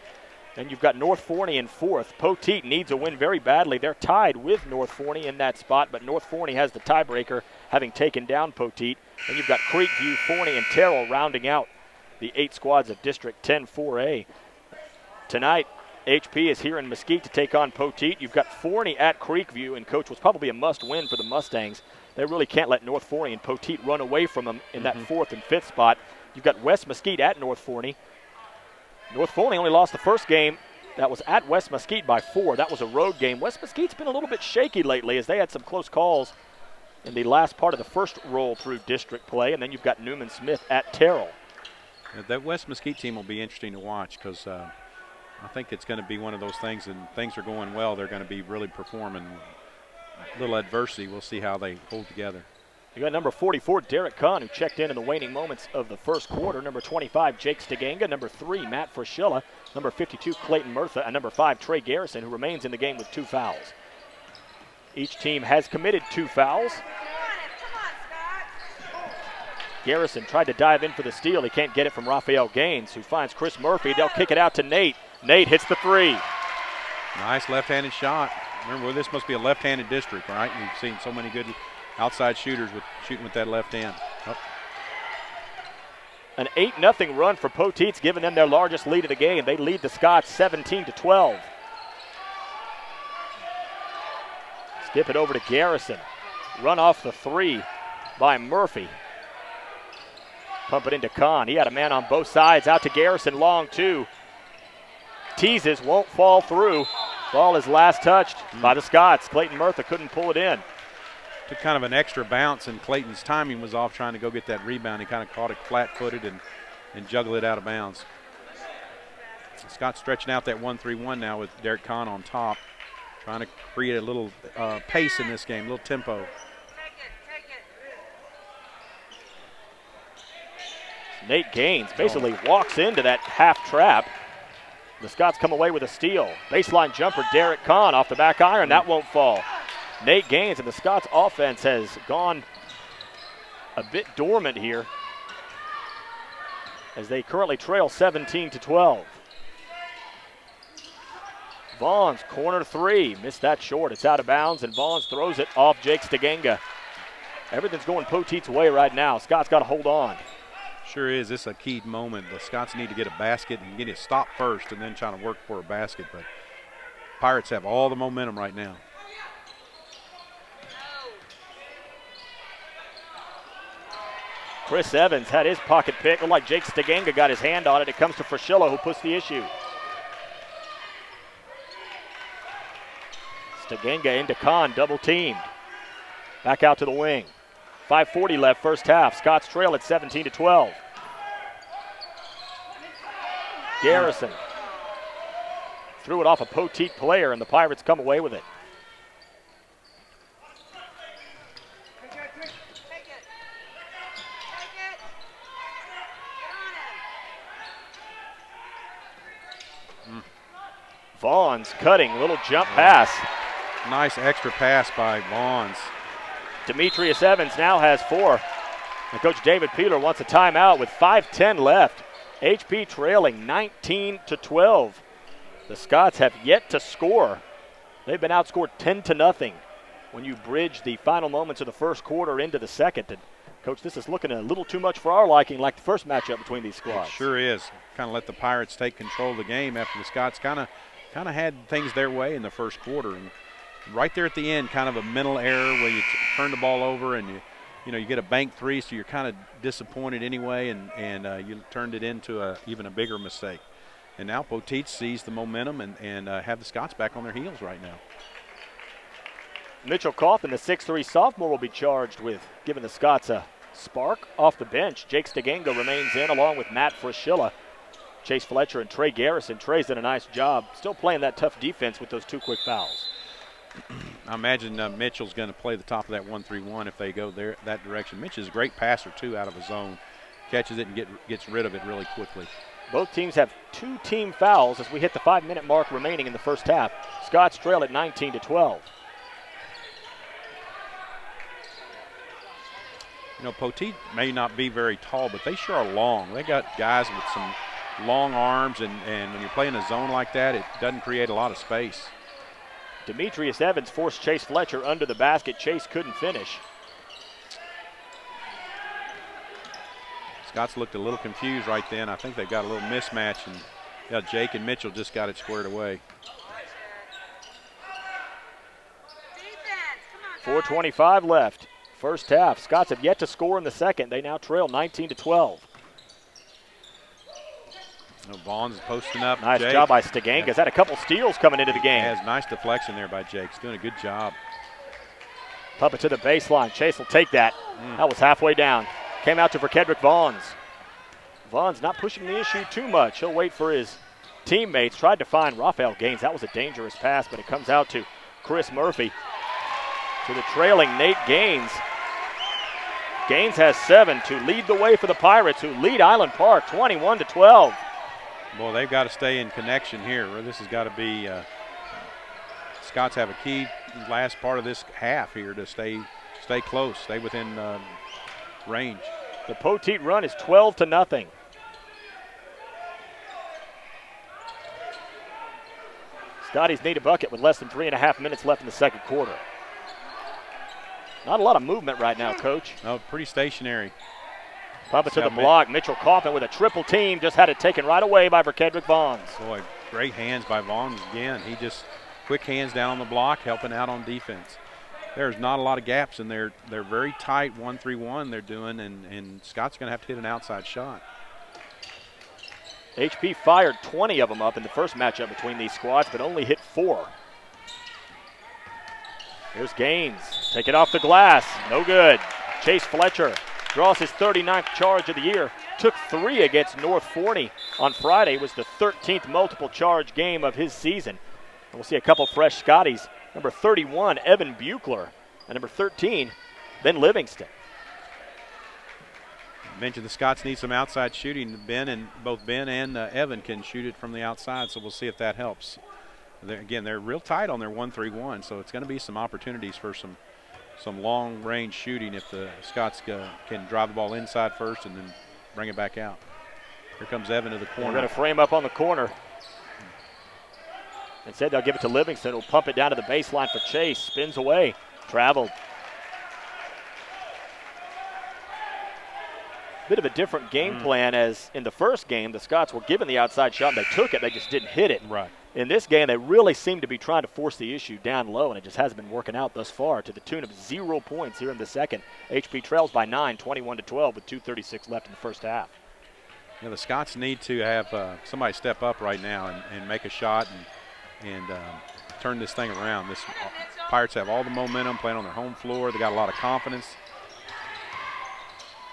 And you've got North Forney in fourth. Poteet needs a win very badly. They're tied with North Forney in that spot, but North Forney has the tiebreaker, having taken down Poteet. And you've got Creekview, Forney, and Terrell rounding out the 8 squads of District 10-4A. Tonight, HP is here in Mesquite to take on Poteet. You've got Forney at Creekview, and Coach, was probably a must-win for the Mustangs. They really can't let North Forney and Poteet run away from them in that 4th and 5th spot. You've got West Mesquite at North Forney. North Forney only lost the first game. That was at West Mesquite by 4. That was a road game. West Mesquite's been a little bit shaky lately as they had some close calls in the last part of the first roll through district play. And then you've got Newman Smith at Terrell. That West Mesquite team will be interesting to watch because I think it's going to be one of those things, and things are going well. They're going to be really performing. A little adversity, we'll see how they hold together. You got number 44, Derek Kahn, who checked in the waning moments of the first quarter. Number 25, Jake Steganga. Number 3, Matt Frischilla. Number 52, Clayton Murtha. And number 5, Trey Garrison, who remains in the game with 2 fouls. Each team has committed 2 fouls. Garrison tried to dive in for the steal. He can't get it from Raphael Gaines, who finds Chris Murphy. They'll kick it out to Nate. Nate hits the 3. Nice left-handed shot. Remember, this must be a left-handed district, right? You've seen so many good outside shooters shooting with that left hand. Oh. An 8-0 run for Poteet's, giving them their largest lead of the game. They lead the Scots 17-12. Skip it over to Garrison. Run off the 3 by Murphy. Pump it into Kahn. He had a man on both sides. Out to Garrison, long 2. Teases, won't fall through. Ball is last touched by the Scots. Clayton Murtha couldn't pull it in. Took kind of an extra bounce, and Clayton's timing was off trying to go get that rebound. He kind of caught it flat-footed and juggled it out of bounds. Scott's stretching out that 1-3-1 now with Derek Kahn on top, trying to create a little pace in this game, a little tempo. Nate Gaines basically walks into that half trap. The Scots come away with a steal. Baseline jumper, Derek Kahn off the back iron. That won't fall. Nate Gaines, and the Scots offense has gone a bit dormant here as they currently trail 17-12. Vaughns, corner 3. Missed that short. It's out of bounds, and Vaughns throws it off Jake Steganga. Everything's going Poteet's way right now. Scott's got to hold on. Sure is. This is a key moment. The Scots need to get a basket and get it stopped first and then try to work for a basket. But Pirates have all the momentum right now. Chris Evans had his pocket pick. Looked like Jake Steganga got his hand on it. It comes to Frischilla, who puts the issue. Steganga into Kahn, double teamed. Back out to the wing. 5:40 left, first half. Scots trail at 17-12. Garrison threw it off a Poteet player, and the Pirates come away with it. Vaughn's cutting, little jump pass. Nice extra pass by Vaughn's. Demetrius Evans now has 4. And Coach David Peeler wants a timeout with 5:10 left. HP trailing 19-12. The Scots have yet to score. They've been outscored 10-0 when you bridge the final moments of the first quarter into the second. And Coach, this is looking a little too much for our liking, like the first matchup between these squads. It sure is. Kind of let the Pirates take control of the game after the Scots kind of had things their way in the first quarter. And right there at the end, kind of a mental error where you turn the ball over and you get a bank 3, so you're kind of disappointed anyway, and you turned it into even a bigger mistake. And now Poteet sees the momentum and have the Scots back on their heels right now. Mitchell Coffin, the 6'3 sophomore, will be charged with giving the Scots a spark off the bench. Jake Stegenga remains in along with Matt Frischilla. Chase Fletcher and Trey Garrison. Trey's done a nice job still playing that tough defense with those 2 quick fouls. I imagine Mitchell's going to play the top of that 1-3-1 if they go that direction. Mitch is a great passer, too, out of his zone. Catches it and gets rid of it really quickly. Both teams have 2 team fouls as we hit the 5-minute mark remaining in the first half. Scots trail at 19-12. Poteet may not be very tall, but they sure are long. They got guys with some long arms, and when you're playing a zone like that, it doesn't create a lot of space. Demetrius Evans forced Chase Fletcher under the basket. Chase couldn't finish. Scots looked a little confused right then. I think they got a little mismatch, and Jake and Mitchell just got it squared away. 4:25 left. First half. Scots have yet to score in the second. They now trail 19-12. Vaughn's posting up. Nice Jake. job by Stegangas. He's had a couple steals coming into the game. Has nice deflection there by Jake. He's doing a good job. Pump it to the baseline. Chase will take that. That was halfway down. Came out to for Kedrick Vaughns. Vaughns not pushing the issue too much. He'll wait for his teammates. Tried to find Raphael Gaines. That was a dangerous pass, but it comes out to Chris Murphy. To the trailing Nate Gaines. Gaines has 7 to lead the way for the Pirates, who lead Island Park 21-12. Boy, they've got to stay in connection here. This has got to be Scots have a key last part of this half here to stay close, stay within range. The Poteet run is 12-0. Scotties need a bucket with less than 3.5 minutes left in the second quarter. Not a lot of movement right now, Coach. No, pretty stationary. Pump it to the block. Mitchell Coffin with a triple team. Just had it taken right away by Kedrick Vaughns. Boy, great hands by Vaughns again. He just quick hands down on the block, helping out on defense. There's not a lot of gaps in there. They're very tight 1-3-1 they're doing, and Scott's going to have to hit an outside shot. HP fired 20 of them up in the first matchup between these squads, but only hit 4. Here's Gaines. Take it off the glass. No good. Chase Fletcher draws his 39th charge of the year. Took 3 against North Forney on Friday. Was the 13th multiple charge game of his season. And we'll see a couple fresh Scotties. Number 31, Evan Buechler. And number 13, Ben Livingston. I mentioned the Scots need some outside shooting. Both Ben and Evan can shoot it from the outside, so we'll see if that helps. They're real tight on their 1-3-1, so it's going to be some opportunities for some long-range shooting if the Scots can drive the ball inside first and then bring it back out. Here comes Evan to the corner. They're going to frame up on the corner. Instead, they'll give it to Livingston, who'll pump it down to the baseline for Chase. Spins away. Traveled. Bit of a different game plan, as in the first game, the Scots were given the outside shot and they took it. They just didn't hit it. Right. In this game, they really seem to be trying to force the issue down low, and it just hasn't been working out thus far, to the tune of 0 points here in the second. HP trails by 9, 21-12, with 2:36 left in the first half. The Scots need to have somebody step up right now and make a shot and turn this thing around. Pirates have all the momentum, playing on their home floor. They got a lot of confidence.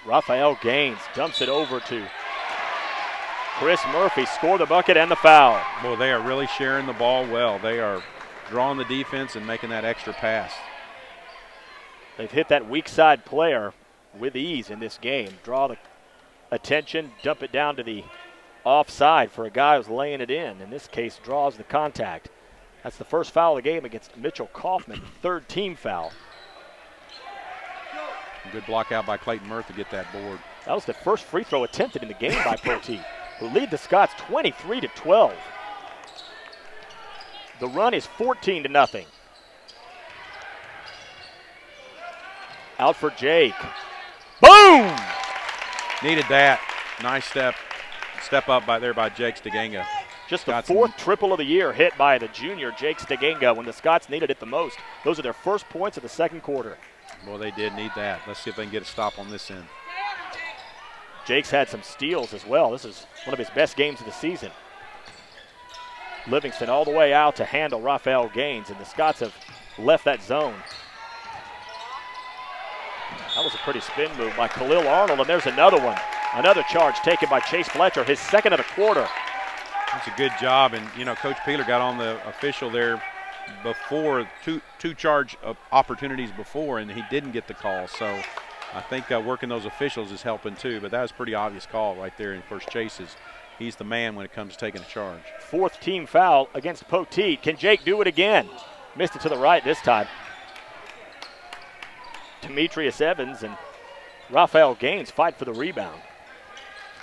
Raphael Gaines dumps it over to Chris Murphy. Score the bucket and the foul. Boy, they are really sharing the ball well. They are drawing the defense and making that extra pass. They've hit that weak side player with ease in this game. Draw the attention, dump it down to the offside for a guy who's laying it in this case, draws the contact. That's the first foul of the game against Mitchell Kaufman, third team foul. Good block out by Clayton Murph to get that board. That was the first free throw attempted in the game by Poteet, who lead the Scots 23-12. The run is 14-0. Out for Jake. Boom! Needed that. Nice step up by Jake Stiganga. Just the fourth triple of the year hit by the junior Jake Stiganga when the Scots needed it the most. Those are their first points of the second quarter. Boy, they did need that. Let's see if they can get a stop on this end. Jake's had some steals as well. This is one of his best games of the season. Livingston all the way out to handle Raphael Gaines, and the Scots have left that zone. That was a pretty spin move by Khalil Arnold, and there's another one. Another charge taken by Chase Fletcher, his second of the quarter. That's a good job, and Coach Peeler got on the official there before two charge opportunities before, and he didn't get the call. So I think working those officials is helping too. But that was a pretty obvious call right there. And of course, Chase he's the man when it comes to taking a charge. Fourth team foul against Poteet. Can Jake do it again? Missed it to the right this time. Demetrius Evans and Raphael Gaines fight for the rebound.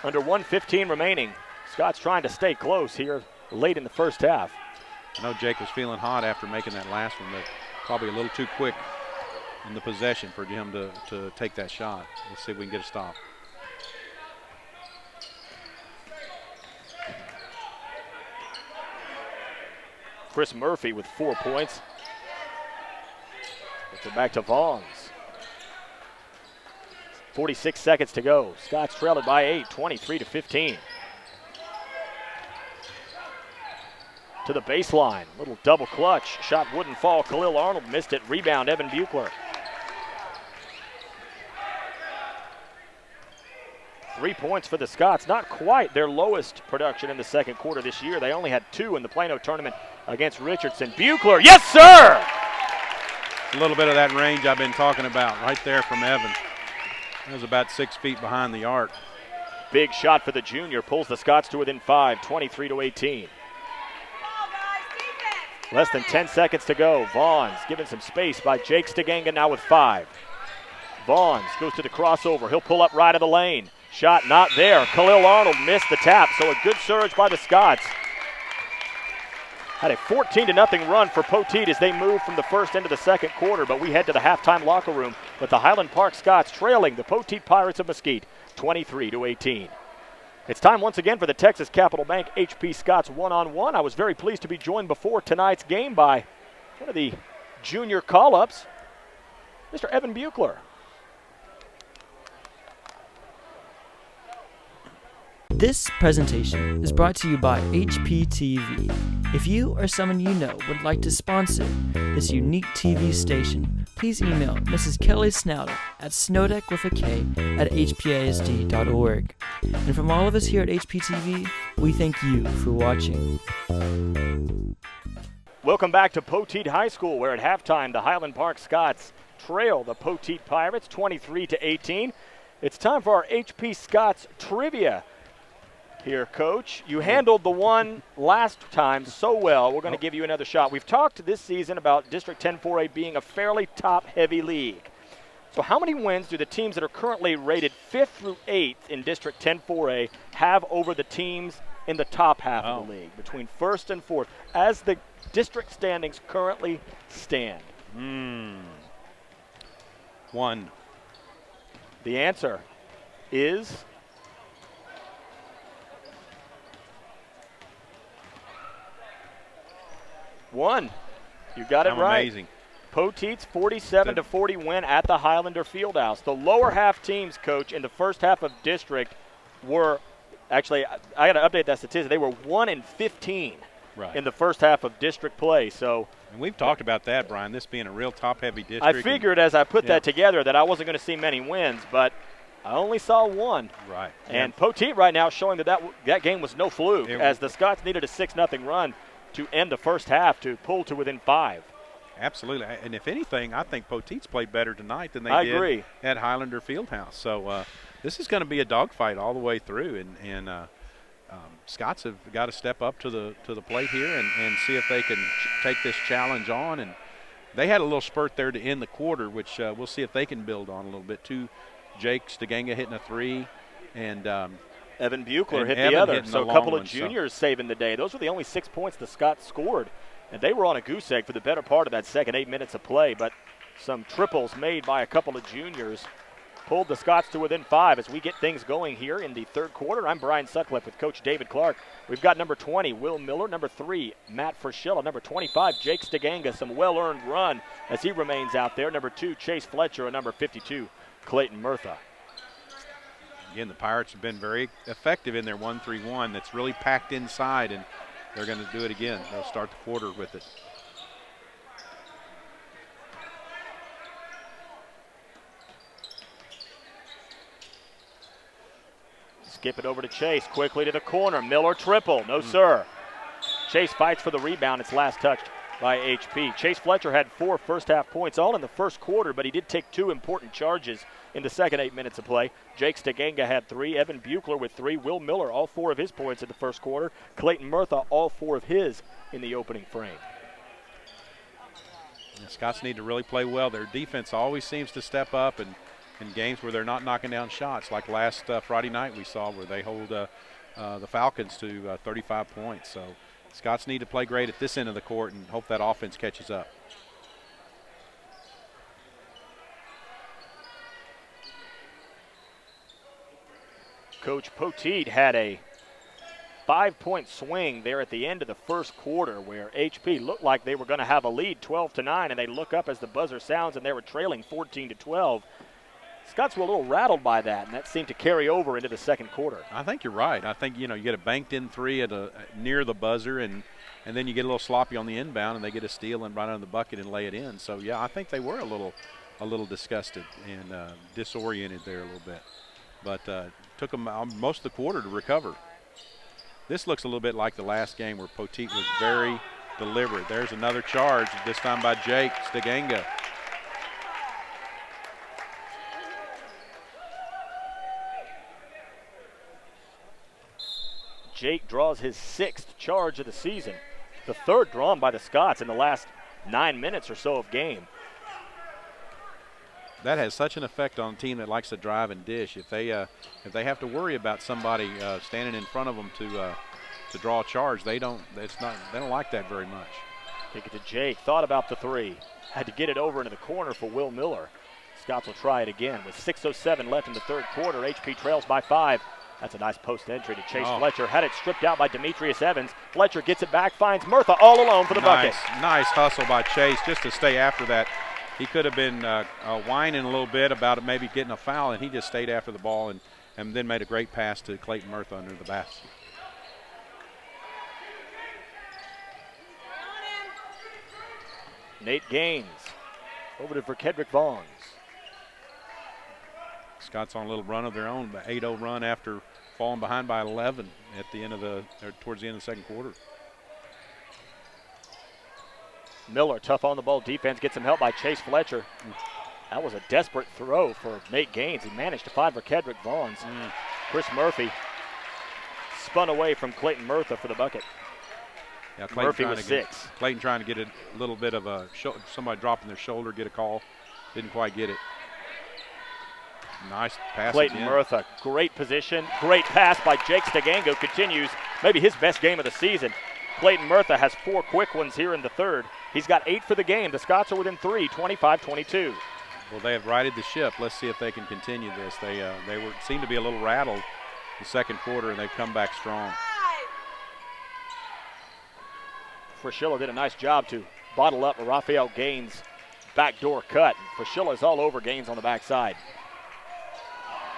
Under 1:15 remaining. Scott's trying to stay close here late in the first half. I know Jake was feeling hot after making that last one, but probably a little too quick in the possession for him to take that shot. Let's see if we can get a stop. Chris Murphy with 4 points. Gets it back to Vaughns. 46 seconds to go. Scots trail it by 8, 23-15. To the baseline, little double clutch. Shot wouldn't fall. Khalil Arnold missed it. Rebound, Evan Buechler. 3 points for the Scots. Not quite their lowest production in the second quarter this year. They only had 2 in the Plano tournament against Richardson. Buechler, yes sir! A little bit of that range I've been talking about right there from Evan. That was about 6 feet behind the arc. Big shot for the junior. Pulls the Scots to within 5, 23-18. Less than 10 seconds to go. Vaughns given some space by Jake Stiganga now with 5. Vaughns goes to the crossover. He'll pull up right of the lane. Shot not there. Khalil Arnold missed the tap, so a good surge by the Scots. Had a 14-0 run for Poteet as they move from the first into the second quarter, but we head to the halftime locker room with the Highland Park Scots trailing the Poteet Pirates of Mesquite 23-18. It's time once again for the Texas Capital Bank HP Scots one-on-one. I was very pleased to be joined before tonight's game by one of the junior call-ups, Mr. Evan Buechler. This presentation is brought to you by HPTV. If you or someone you know would like to sponsor this unique TV station, please email Mrs. Kelly Snowder at snowdeckwithak@hpasd.org. And from all of us here at HPTV, we thank you for watching. Welcome back to Poteet High School, where at halftime the Highland Park Scots trail the Poteet Pirates 23-18. It's time for our HP Scots trivia. Here, Coach. You handled the one last time so well. We're going to give you another shot. We've talked this season about District 10-4A being a fairly top-heavy league. So how many wins do the teams that are currently rated 5th through 8th in District 10-4A have over the teams in the top half of the league, between 1st and 4th, as the district standings currently stand? 1. The answer is 1. You got it right. Amazing. Poteet's 47-40 win at the Highlander Fieldhouse. The lower half teams, Coach, in the first half of district were actually, I got to update that statistic. They were 1-15 in the first half of district play. So, and we've talked about that, Brian, this being a real top-heavy district. I figured as I put that together that I wasn't going to see many wins, but I only saw one. Right. And Poteet right now showing that game was no fluke, as the Scots needed a 6-0 run to end the first half to pull to within 5. Absolutely. And if anything, I think Poteet's played better tonight than they did agree. at Highlander Fieldhouse. So this is going to be a dogfight all the way through, and Scots have got to step up to the plate here and see if they can take this challenge on. And they had a little spurt there to end the quarter, which we'll see if they can build on a little bit too. Jake Steganga hitting a 3, and Evan Buechler hit Evan the other. so a couple of juniors saving the day. Those were the only 6 points the Scots scored, and they were on a goose egg for the better part of that second 8 minutes of play. But some triples made by a couple of juniors pulled the Scots to within 5 as we get things going here in the third quarter. I'm Brian Sutcliffe with Coach David Clark. We've got number 20, Will Miller, number 3, Matt Frischella, number 25, Jake Steganga, some well-earned run as he remains out there. Number 2, Chase Fletcher, and number 52, Clayton Murtha. Again, the Pirates have been very effective in their 1-3-1 that's really packed inside, and they're going to do it again. They'll start the quarter with it. Skip it over to Chase, quickly to the corner. Miller triple, no sir. Chase fights for the rebound. It's last touched by HP. Chase Fletcher had 4 first-half points, all in the first quarter, but he did take 2 important charges in the second 8 minutes of play. Jake Steganga had 3, Evan Buechler with 3, Will Miller, all 4 of his points in the first quarter, Clayton Murtha, all 4 of his in the opening frame. The Scots need to really play well. Their defense always seems to step up, and in games where they're not knocking down shots, like last Friday night we saw where they hold the Falcons to 35 points. So Scots need to play great at this end of the court and hope that offense catches up. Coach Poteet had a 5-point swing there at the end of the first quarter where HP looked like they were going to have a lead 12-9, and they look up as the buzzer sounds and they were trailing 14-12. Scots were a little rattled by that, and that seemed to carry over into the second quarter. I think you're right. I think, you get a banked-in 3 near the buzzer, and then you get a little sloppy on the inbound, and they get a steal and right under the bucket and lay it in. So, yeah, I think they were a little disgusted and disoriented there a little bit. But took them most of the quarter to recover. This looks a little bit like the last game where Poteet was very deliberate. There's another charge, this time by Jake Steganga. Jake draws his 6th charge of the season, the 3rd drawn by the Scots in the last 9 minutes or so of game. That has such an effect on a team that likes to drive and dish. If they have to worry about somebody standing in front of them to draw a charge, they don't like that very much. Kick it to Jake. Thought about the 3. Had to get it over into the corner for Will Miller. Scots will try it again with 6:07 left in the third quarter. HP trails by 5. That's a nice post entry to Chase Fletcher. Had it stripped out by Demetrius Evans. Fletcher gets it back, finds Murtha all alone for the bucket. Nice hustle by Chase just to stay after that. He could have been whining a little bit about it, maybe getting a foul, and he just stayed after the ball and then made a great pass to Clayton Murtha under the basket. Nate Gaines over to Kedrick Vaughns. Scots on a little run of their own, 8-0 run after falling behind by 11 at the end towards the end of the second quarter. Miller, tough on the ball defense, gets some help by Chase Fletcher. That was a desperate throw for Nate Gaines. He managed to find for Kedrick Vaughns. Chris Murphy spun away from Clayton Murtha for the bucket. Yeah, Murphy was 6. Clayton trying to get a little bit of somebody dropping their shoulder, get a call. Didn't quite get it. Nice pass. Clayton Murtha, great position, great pass by Jake Steganga, continues maybe his best game of the season. Clayton Murtha has 4 quick ones here in the third. He's got 8 for the game. The Scots are within 3, 25-22. Well, they have righted the ship. Let's see if they can continue this. They seem to be a little rattled the second quarter, and they've come back strong. Frischella did a nice job to bottle up Raphael Gaines' backdoor cut. Frischella's all over Gaines on the backside.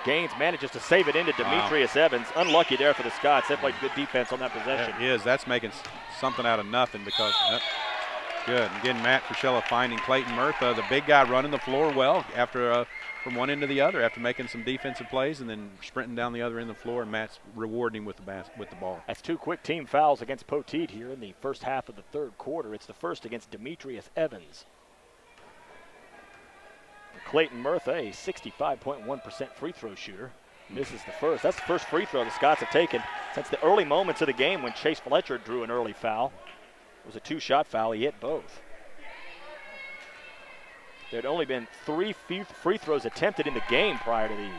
Gaines manages to save it into Demetrius Evans. Unlucky there for the Scots. They played good defense on that possession. That is. That's making something out of nothing because good. Again, Matt Frischella finding Clayton Murtha, the big guy running the floor well after from one end to the other after making some defensive plays and then sprinting down the other end of the floor, and Matt's rewarding him with the ball. That's 2 quick team fouls against Poteet here in the first half of the third quarter. It's the first against Demetrius Evans. Clayton Murtha, a 65.1% free throw shooter, misses the first. That's the first free throw the Scots have taken since the early moments of the game when Chase Fletcher drew an early foul. It was a 2-shot foul. He hit both. There had only been 3 free throws attempted in the game prior to these.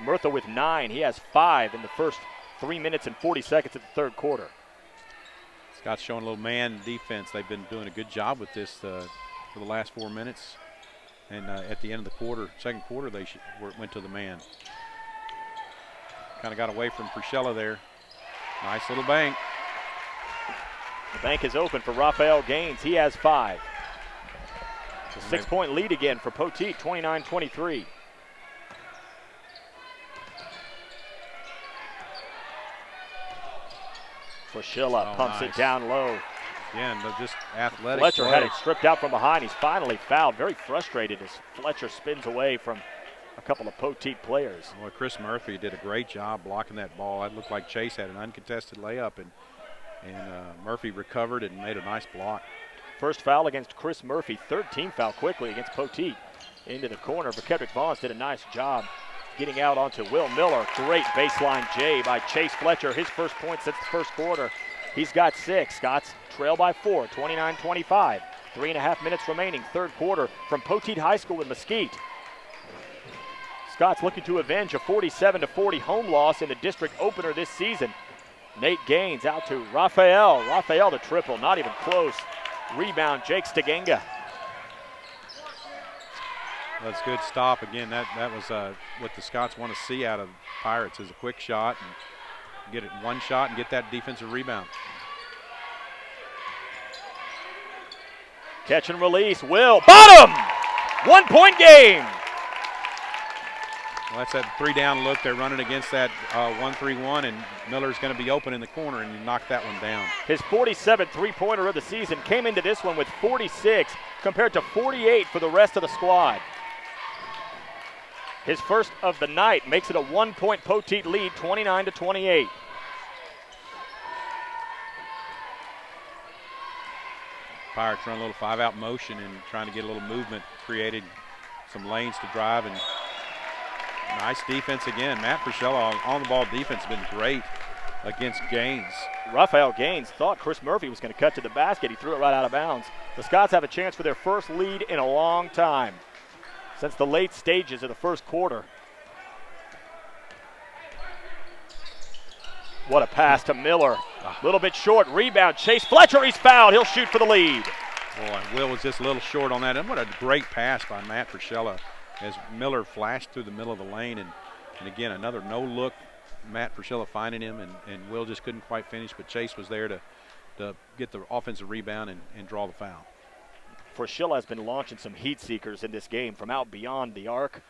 Murtha with 9. He has 5 in the first 3 minutes and 40 seconds of the third quarter. Scott's showing a little man defense. They've been doing a good job with this for the last 4 minutes. And at the end of the second quarter, they went to the man. Kind of got away from Priscilla there. Nice little bank. The bank is open for Raphael Gaines. He has 5. It's a 6-point lead again for Poteet, 29-23. Priscilla pumps it down low. Again, just athletic. Fletcher had it stripped out from behind. He's finally fouled. Very frustrated as Fletcher spins away from a couple of Poteet players. Well, Chris Murphy did a great job blocking that ball. It looked like Chase had an uncontested layup, and Murphy recovered and made a nice block. First foul against Chris Murphy. Third team foul quickly against Poteet. Into the corner, but Kedrick Vaughns did a nice job getting out onto Will Miller. Great baseline J by Chase Fletcher. His first point since the first quarter. He's got 6. Scots trail by 4, 29-25. 3.5 minutes remaining, third quarter from Poteet High School in Mesquite. Scots looking to avenge a 47-40 home loss in the district opener this season. Nate Gaines out to Raphael. Raphael the triple, not even close. Rebound, Jake Stegenga. That's a good stop. Again, that was what the Scots want to see out of Pirates is a quick shot and get it one shot and get that defensive rebound. Catch and release, Will, bottom! 1-point game. Well, that's that 3-down look. They're running against that 1-3-1, and Miller's going to be open in the corner, and you knock that one down. His 47th three-pointer of the season came into this one with 46 compared to 48 for the rest of the squad. His first of the night makes it a 1-point Poteet lead, 29-28. Pirates run a little 5-out motion and trying to get a little movement, created some lanes to drive, and nice defense again. Matt Priscilla on the ball defense has been great against Gaines. Raphael Gaines thought Chris Murphy was going to cut to the basket. He threw it right out of bounds. The Scots have a chance for their first lead in a long time since the late stages of the first quarter. What a pass to Miller. A little bit short. Rebound. Chase Fletcher. He's fouled. He'll shoot for the lead. Boy, Will was just a little short on that. And what a great pass by Matt Priscilla as Miller flashed through the middle of the lane. And again, another no-look. Matt Priscilla finding him, and Will just couldn't quite finish. But Chase was there to get the offensive rebound and draw the foul. Priscilla has been launching some heat seekers in this game from out beyond the arc.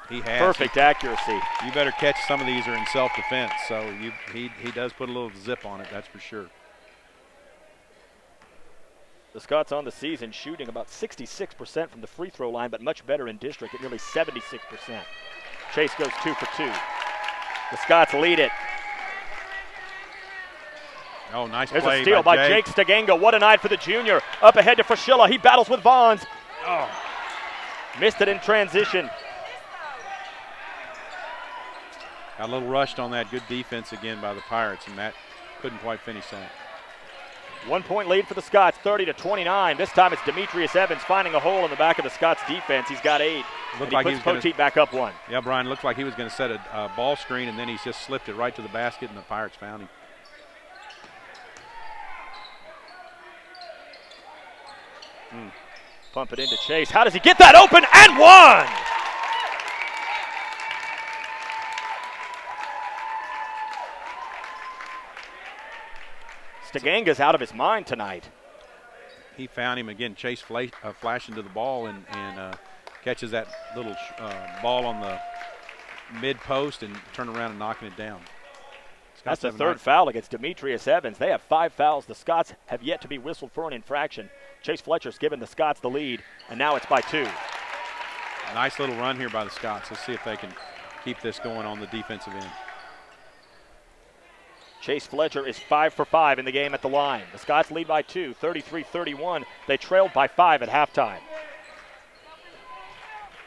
He has. Perfect accuracy. You better catch some of these are in self-defense. So he does put a little zip on it, that's for sure. The Scots on the season shooting about 66% from the free throw line, but much better in district at nearly 76%. Chase goes 2 for 2. The Scots lead it. Oh, nice There's play a steal by Jake Stegenga. What a night for the junior. Up ahead to Priscilla. He battles with Vaughns. Oh, missed it in transition. Got a little rushed on that. Good defense again by the Pirates, and Matt couldn't quite finish that. 1-point lead for the Scots, 30-29. This time it's Demetrius Evans finding a hole in the back of the Scots defense. He's got 8. Looked he like puts Poteet back up 1. Yeah, Brian, looked like he was going to set a ball screen, and then he's just slipped it right to the basket, and the Pirates found him. Pump it into Chase. How does he get that open? And 1! Stegenga's out of his mind tonight. He found him again. Chase flashing to the ball and catches that little ball on the mid post and turn around and knocking it down. That's the third foul against Demetrius Evans. They have 5 fouls. The Scots have yet to be whistled for an infraction. Chase Fletcher's given the Scots the lead, and now it's by 2. Nice little run here by the Scots. Let's see if they can keep this going on the defensive end. Chase Fletcher is 5 for 5 in the game at the line. The Scots lead by 2, 33-31. They trailed by 5 at halftime.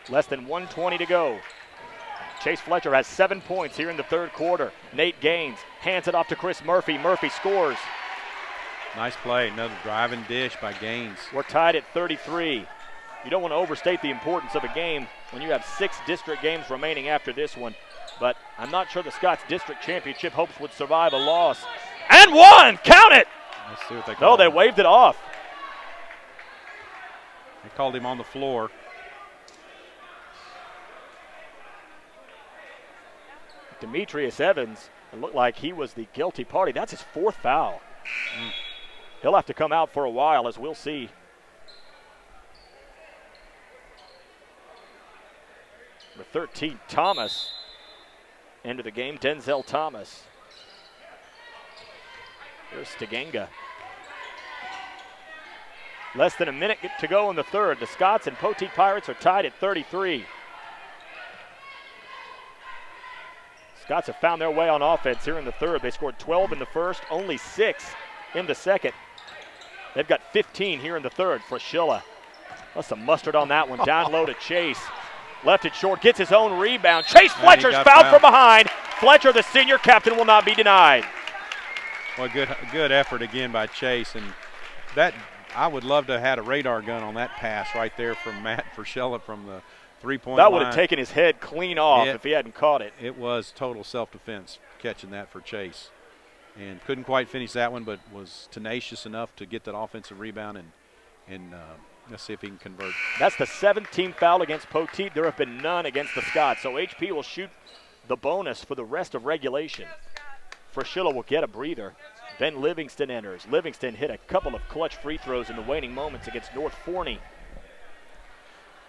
Less than 1:20 to go. Chase Fletcher has 7 points here in the third quarter. Nate Gaines hands it off to Chris Murphy. Murphy scores. Nice play. Another driving dish by Gaines. We're tied at 33. You don't want to overstate the importance of a game when you have 6 district games remaining after this one. But I'm not sure the Scots district championship hopes would survive a loss. And one! Count it! Let's see what they call No, they him. waved it off. They called him on the floor. Demetrius Evans, it looked like he was the guilty party. That's his 4th foul. He'll have to come out for a while, as we'll see. Number 13, Thomas, into the game. Denzel Thomas. Here's Stiganga. Less than a minute to go in the third. The Scots and Poteet Pirates are tied at 33. Scots have found their way on offense here in the third. They scored 12 in the first, only 6 in the second. They've got 15 here in the third. Fraschilla. That's some mustard on that one. Down low to Chase. Left it short, gets his own rebound. Chase Fletcher's fouled from behind. Fletcher, the senior captain, will not be denied. Well, good effort again by Chase. And that, I would love to have had a radar gun on that pass right there from Matt Fraschilla from the three-point line. That would have taken his head clean off if he hadn't caught it. It was total self-defense catching that for Chase. And couldn't quite finish that one, but was tenacious enough to get that offensive rebound, and let's see if he can convert. That's the 17th foul against Poteet. There have been none against the Scots, so HP will shoot the bonus for the rest of regulation. Fraschilla will get a breather. Ben Livingston enters. Livingston hit a couple of clutch free throws in the waning moments against North Forney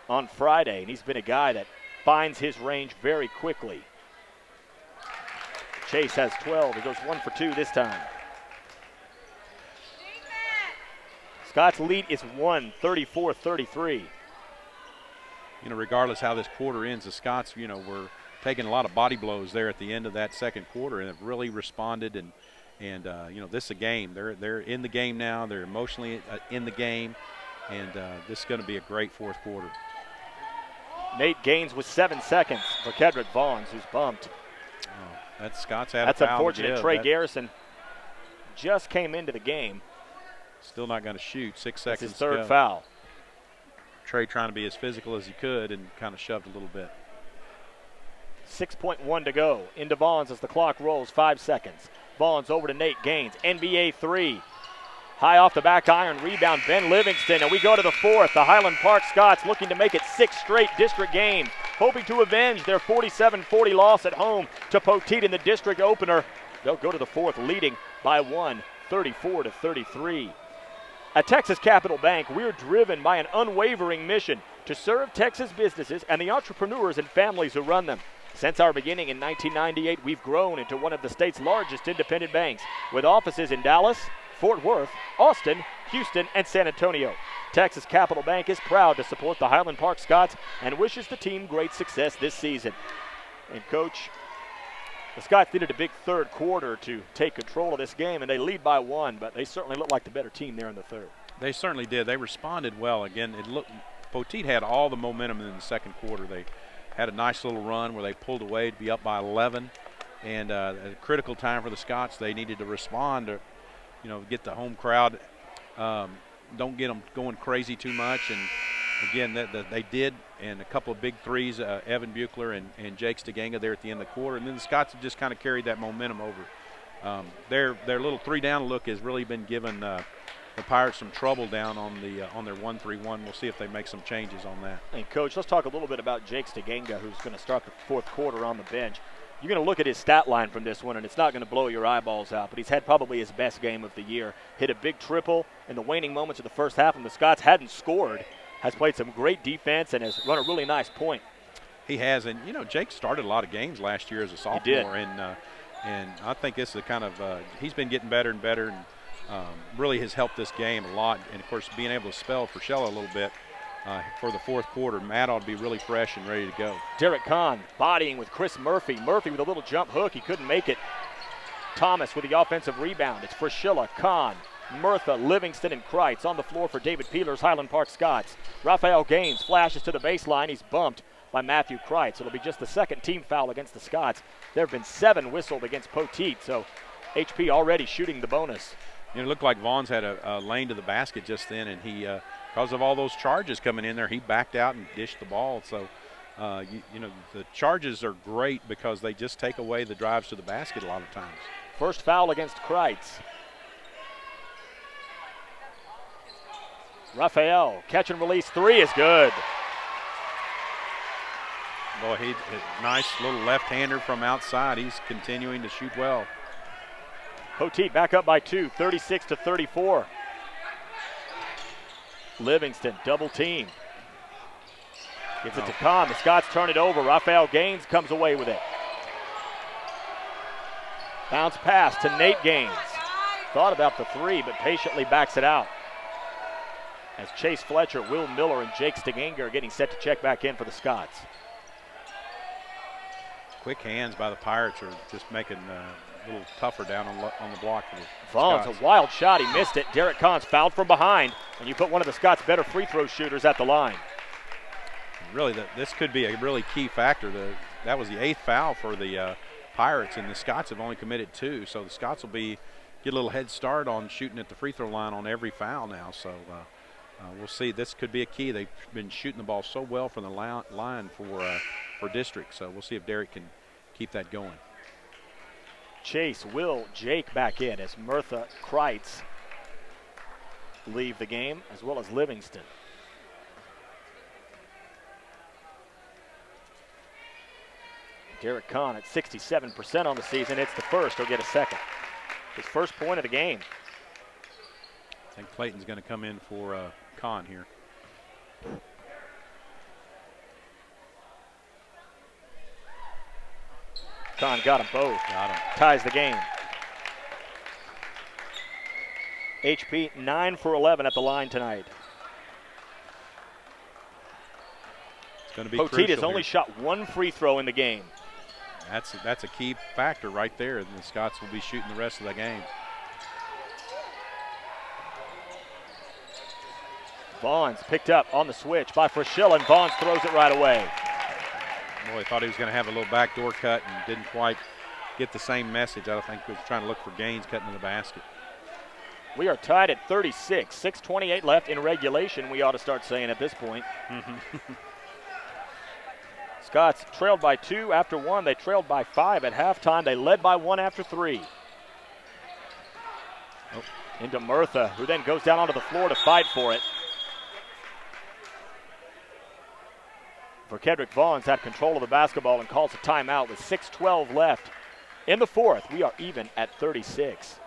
on Friday, and he's been a guy that finds his range very quickly. Chase has 12. He goes 1 for 2 this time. Scott's lead is 34-33. You know, regardless how this quarter ends, the Scots, you know, were taking a lot of body blows there at the end of that second quarter and have really responded. And you know, this is a game. They're in the game now. They're emotionally in the game, and this is going to be a great fourth quarter. Nate Gaines with 7 seconds for Kedrick Vaughns, who's bumped. Oh, that's Scott's had That's a foul. Unfortunate. Trey Garrison just came into the game. Still not going to shoot. 6 That's seconds his third to go. foul. Trey trying to be as physical as he could and kind of shoved a little bit. 6.1 to go. Into Vaughns as the clock rolls. 5 seconds. Vaughns over to Nate Gaines. NBA 3. High off the back iron. Rebound Ben Livingston. And we go to the fourth. The Highland Park Scots looking to make it 6 straight district games, hoping to avenge their 47-40 loss at home to Poteet in the district opener. They'll go to the fourth leading by 1, 34-33. At Texas Capital Bank, we're driven by an unwavering mission to serve Texas businesses and the entrepreneurs and families who run them. Since our beginning in 1998, we've grown into one of the state's largest independent banks, with offices in Dallas, Fort Worth, Austin, Houston, and San Antonio. Texas Capital Bank is proud to support the Highland Park Scots and wishes the team great success this season. And Coach, the Scots needed a big third quarter to take control of this game, and they lead by 1, but they certainly look like the better team there in the third. They certainly did. They responded well. Again, Poteet had all the momentum in the second quarter. They had a nice little run where they pulled away to be up by 11, and at a critical time for the Scots, they needed to respond to, you know, get the home crowd. Don't get them going crazy too much, and again, they did, and a couple of big threes, Evan Buechler and Jake Stiganga there at the end of the quarter, and then the Scots have just kind of carried that momentum over. Their little 3-down look has really been giving the Pirates some trouble down on their 1-3-1. We'll see if they make some changes on that. And Coach, let's talk a little bit about Jake Stiganga, who's going to start the fourth quarter on the bench. You're going to look at his stat line from this one, and it's not going to blow your eyeballs out, but he's had probably his best game of the year. Hit a big triple in the waning moments of the first half, and the Scots hadn't scored. Has played some great defense and has run a really nice point. He has, and you know, Jake started a lot of games last year as a sophomore, He did. and And I think this is a kind of he's been getting better and better, and really has helped this game a lot. And, of course, being able to spell Frischella a little bit for the fourth quarter, Matt ought to be really fresh and ready to go. Derek Kahn bodying with Chris Murphy. Murphy with a little jump hook. He couldn't make it. Thomas with the offensive rebound. It's Frischella, Kahn, Murtha, Livingston, and Kreitz on the floor for David Peeler's Highland Park Scots. Raphael Gaines flashes to the baseline. He's bumped by Matthew Kreitz. It'll be just the second team foul against the Scots. There have been 7 whistled against Poteet, so HP already shooting the bonus. It looked like Vaughn's had a lane to the basket just then, and he, because of all those charges coming in there, he backed out and dished the ball. So, the charges are great because they just take away the drives to the basket a lot of times. First foul against Kreitz. Raphael, catch and release 3 is good. Boy, he's a nice little left-hander from outside. He's continuing to shoot well. Poteet back up by 2, 36-34. Livingston, double team. Gets it to Kahn. The Scots turn it over. Raphael Gaines comes away with it. Bounce pass to Nate Gaines. Thought about the 3, but patiently backs it out. As Chase Fletcher, Will Miller, and Jake Steganger are getting set to check back in for the Scots. Quick hands by the Pirates are just making a little tougher down on the block for the Vaughn's Scots. A wild shot. He missed it. Derek Kahn's fouled from behind, and you put one of the Scots' better free throw shooters at the line. Really, this could be a really key factor. That was the 8th foul for the Pirates, and the Scots have only committed 2. So the Scots will get a little head start on shooting at the free throw line on every foul now. So we'll see. This could be a key. They've been shooting the ball so well from the line for district. So we'll see if Derek can keep that going. Chase, Will, Jake back in as Murtha, Kreitz leave the game, as well as Livingston. Derek Kahn at 67% on the season. It's the first. He'll get a second. His first point of the game. I think Clayton's going to come in for Kahn here. Kahn got them both. Got him. Ties the game. HP 9 for 11 at the line tonight. It's going to be Poteet has crucial only here. shot 1 free throw in the game. That's a key factor right there, and the Scots will be shooting the rest of the game. Vaughn's picked up on the switch by Frischella, and Vaughn's throws it right away. Boy, I thought he was going to have a little backdoor cut and didn't quite get the same message. I think he was trying to look for Gaines cutting to the basket. We are tied at 36. 6:28 left in regulation, we ought to start saying at this point. Scots trailed by 2 after 1. They trailed by 5 at halftime. They led by 1 after 3. Into Murtha, who then goes down onto the floor to fight for it. Kedrick Vaughn's had control of the basketball and calls a timeout with 6:12 left in the fourth. We are even at 36.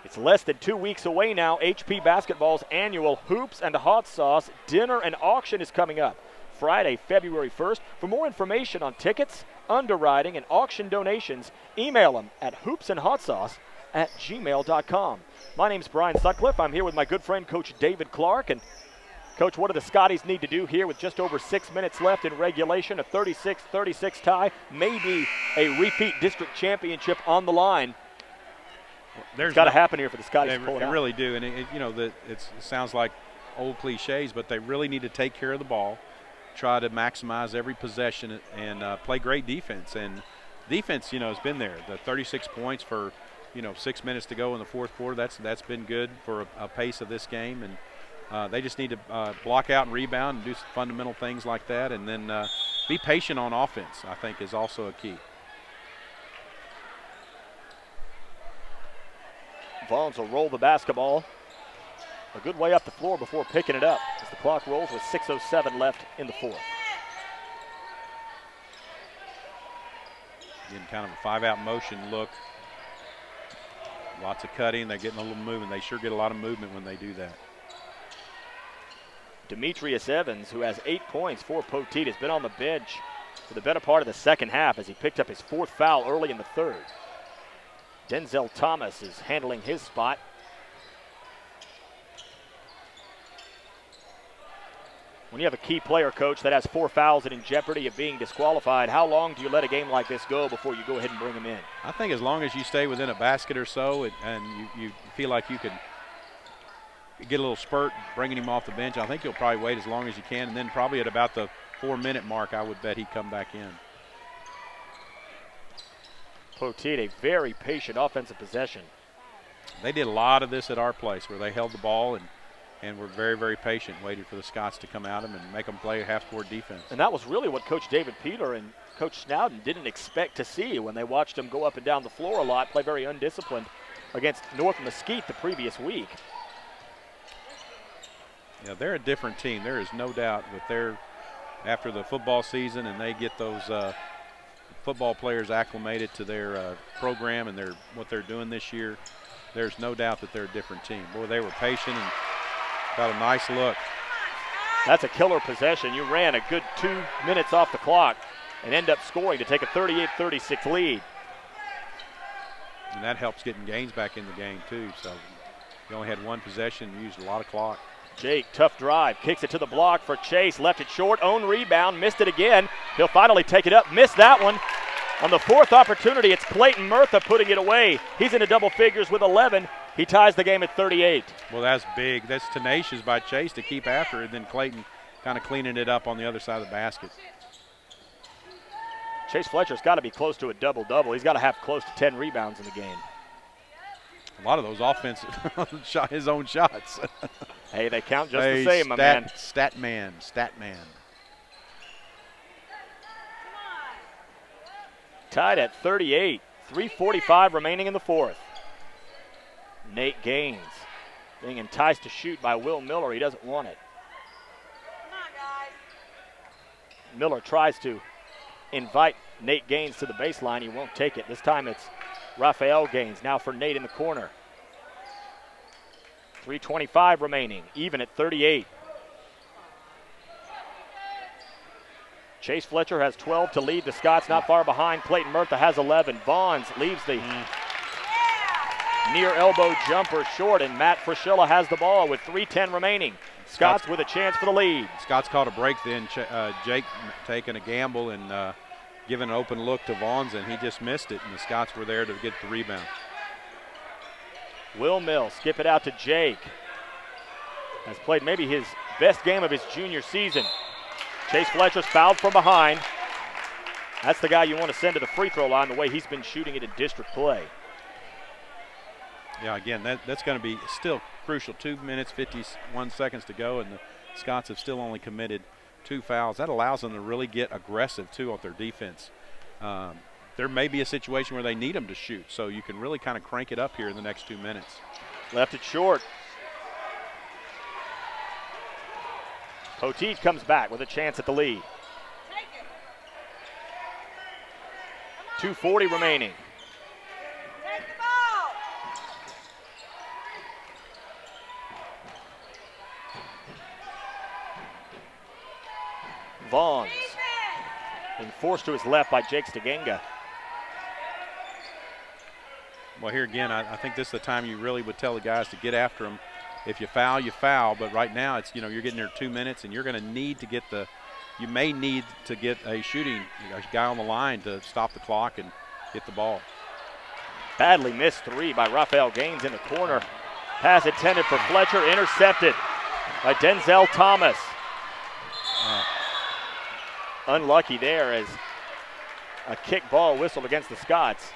It's less than 2 weeks away now. HP Basketball's annual Hoops and Hot Sauce dinner and auction is coming up Friday, February 1st. For more information on tickets, underwriting, and auction donations, email them at hoopsandhotsauce@gmail.com. My name's Brian Sutcliffe. I'm here with my good friend, Coach David Clark. And Coach, what do the Scotties need to do here with just over 6 minutes left in regulation? A 36-36 tie, maybe a repeat district championship on the line. It's got to happen here for the Scotties to pull it out. They really do, and it sounds like old cliches, but they really need to take care of the ball, try to maximize every possession, and play great defense. And defense, has been there. The 36 points for 6 minutes to go in the fourth quarter. That's been good for a pace of this game, and they just need to block out and rebound and do some fundamental things like that, and then be patient on offense, I think, is also a key. Vaughn's will roll the basketball a good way up the floor before picking it up as the clock rolls with 6:07 left in the fourth. Getting kind of a 5-out motion look. Lots of cutting. They're getting a little movement. They sure get a lot of movement when they do that. Demetrius Evans, who has 8 points for Poteet, has been on the bench for the better part of the second half as he picked up his 4th foul early in the 3rd. Denzel Thomas is handling his spot. When you have a key player, Coach, that has 4 fouls and in jeopardy of being disqualified, how long do you let a game like this go before you go ahead and bring him in? I think as long as you stay within a basket or so and you feel like you can get a little spurt bringing him off the bench, I think you'll probably wait as long as you can, and then probably at about the 4-minute mark, I would bet he'd come back in. Poteet, a very patient offensive possession. They did a lot of this at our place where they held the ball and were very, very patient, waited for the Scots to come at them and make them play half-court defense. And that was really what Coach David Peeler and Coach Snowden didn't expect to see when they watched him go up and down the floor a lot, play very undisciplined against North Mesquite the previous week. Yeah, they're a different team. There is no doubt that they're after the football season and they get those football players acclimated to their program and what they're doing this year. There's no doubt that they're a different team. Boy, they were patient and got a nice look. That's a killer possession. You ran a good 2 minutes off the clock and end up scoring to take a 38-36 lead. And that helps getting Gaines back in the game too. So you only had 1 possession and used a lot of clock. Jake, tough drive, kicks it to the block for Chase, left it short, own rebound, missed it again. He'll finally take it up, missed that one. On the 4th opportunity, it's Clayton Murtha putting it away. He's into double figures with 11. He ties the game at 38. Well, that's big. That's tenacious by Chase to keep after it, then Clayton kind of cleaning it up on the other side of the basket. Chase Fletcher's got to be close to a double-double. He's got to have close to 10 rebounds in the game. A lot of those offensive his own shots. Hey, they count just the same, my man. Stat man. Tied at 38. 3:45 remaining in the 4th. Nate Gaines being enticed to shoot by Will Miller. He doesn't want it. Miller tries to invite Nate Gaines to the baseline. He won't take it. This time it's Raphael Gaines now for Nate in the corner. 3:25 remaining, even at 38. Chase Fletcher has 12 to lead the Scots, not far behind. Clayton Murtha has 11. Vaughns leaves the near elbow jumper short, and Matt Frischilla has the ball with 3:10 remaining. Scots with a chance for the lead. Scots caught a break then. Jake taking a gamble and giving an open look to Vaughns, and he just missed it, and the Scots were there to get the rebound. Will Mill skip it out to Jake. Has played maybe his best game of his junior season. Chase Fletcher's fouled from behind. That's the guy you want to send to the free throw line the way he's been shooting it in district play. Yeah, again, that's going to be still crucial. 2 minutes, 51 seconds to go, and the Scots have still only committed 2 fouls. That allows them to really get aggressive, too, off their defense. There may be a situation where they need them to shoot, so you can really kind of crank it up here in the next 2 minutes. Left it short. Poteet comes back with a chance at the lead. 2:40 remaining. Vaughns being forced to his left by Jake Stegenga. Well, here again, I think this is the time you really would tell the guys to get after them. If you foul, you foul. But right now, it's you're getting there 2 minutes, and you're going to need to get you may need to get a shooting guy on the line to stop the clock and get the ball. Badly missed 3 by Raphael Gaines in the corner. Pass intended for Fletcher, intercepted by Denzel Thomas. Unlucky there as a kick ball whistled against the Scots.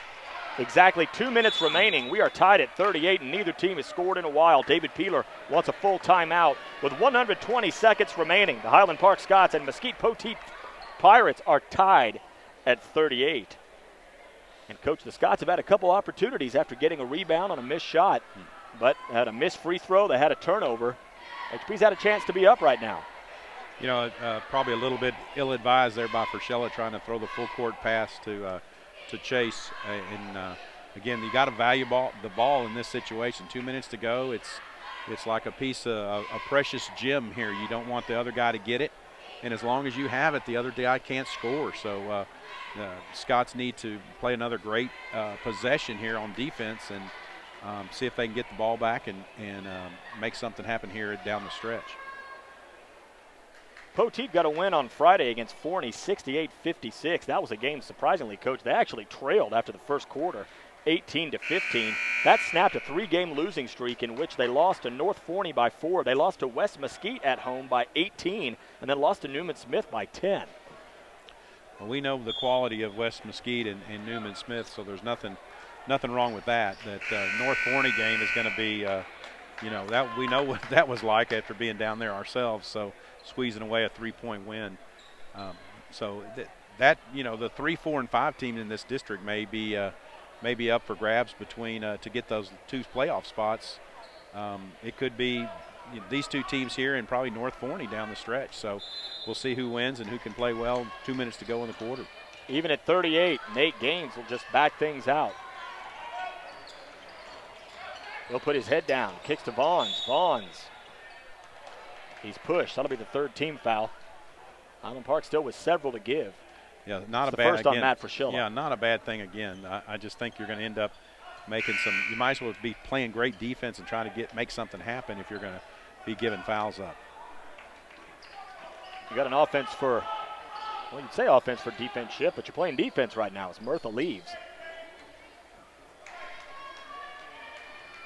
Exactly 2 minutes remaining. We are tied at 38, and neither team has scored in a while. David Peeler wants a full timeout with 120 seconds remaining. The Highland Park Scots and Mesquite Poteet Pirates are tied at 38. And, Coach, the Scots have had a couple opportunities after getting a rebound on a missed shot, but had a missed free throw. They had a turnover. HP's had a chance to be up right now. Probably a little bit ill-advised there by Frischilla trying to throw the full court pass to Chase. Again, you got to value the ball in this situation. 2 minutes to go. It's like a piece of a precious gem here. You don't want the other guy to get it. and as long as you have it, the other guy can't score. So Scots need to play another great possession here on defense and see if they can get the ball back and make something happen here down the stretch. Poteet got a win on Friday against Forney, 68-56. That was a game, surprisingly, Coach. They actually trailed after the first quarter, 18-15. That snapped a 3-game losing streak in which they lost to North Forney by 4. They lost to West Mesquite at home by 18, and then lost to Newman Smith by 10. Well, we know the quality of West Mesquite and Newman Smith, so there's nothing wrong with that. That North Forney game is going to be, that we know what that was like after being down there ourselves. So squeezing away a 3-point win. So the 3, 4, and 5 teams in this district may be up for grabs between to get those 2 playoff spots. It could be these 2 teams here and probably North Forney down the stretch. So we'll see who wins and who can play well. 2 minutes to go in the quarter. Even at 38, Nate Gaines will just back things out. He'll put his head down, kicks to Vaughns. He's pushed. That'll be the 3rd team foul. Island Park still with several to give. Yeah, not it's a the bad first on Matt Fraschilla. Yeah, not a bad thing again. I just think you're going to end up making some. You might as well be playing great defense and trying to make something happen if you're going to be giving fouls up. You got an offense for, well, you'd say offense for defense shift, but you're playing defense right now as Murtha leaves.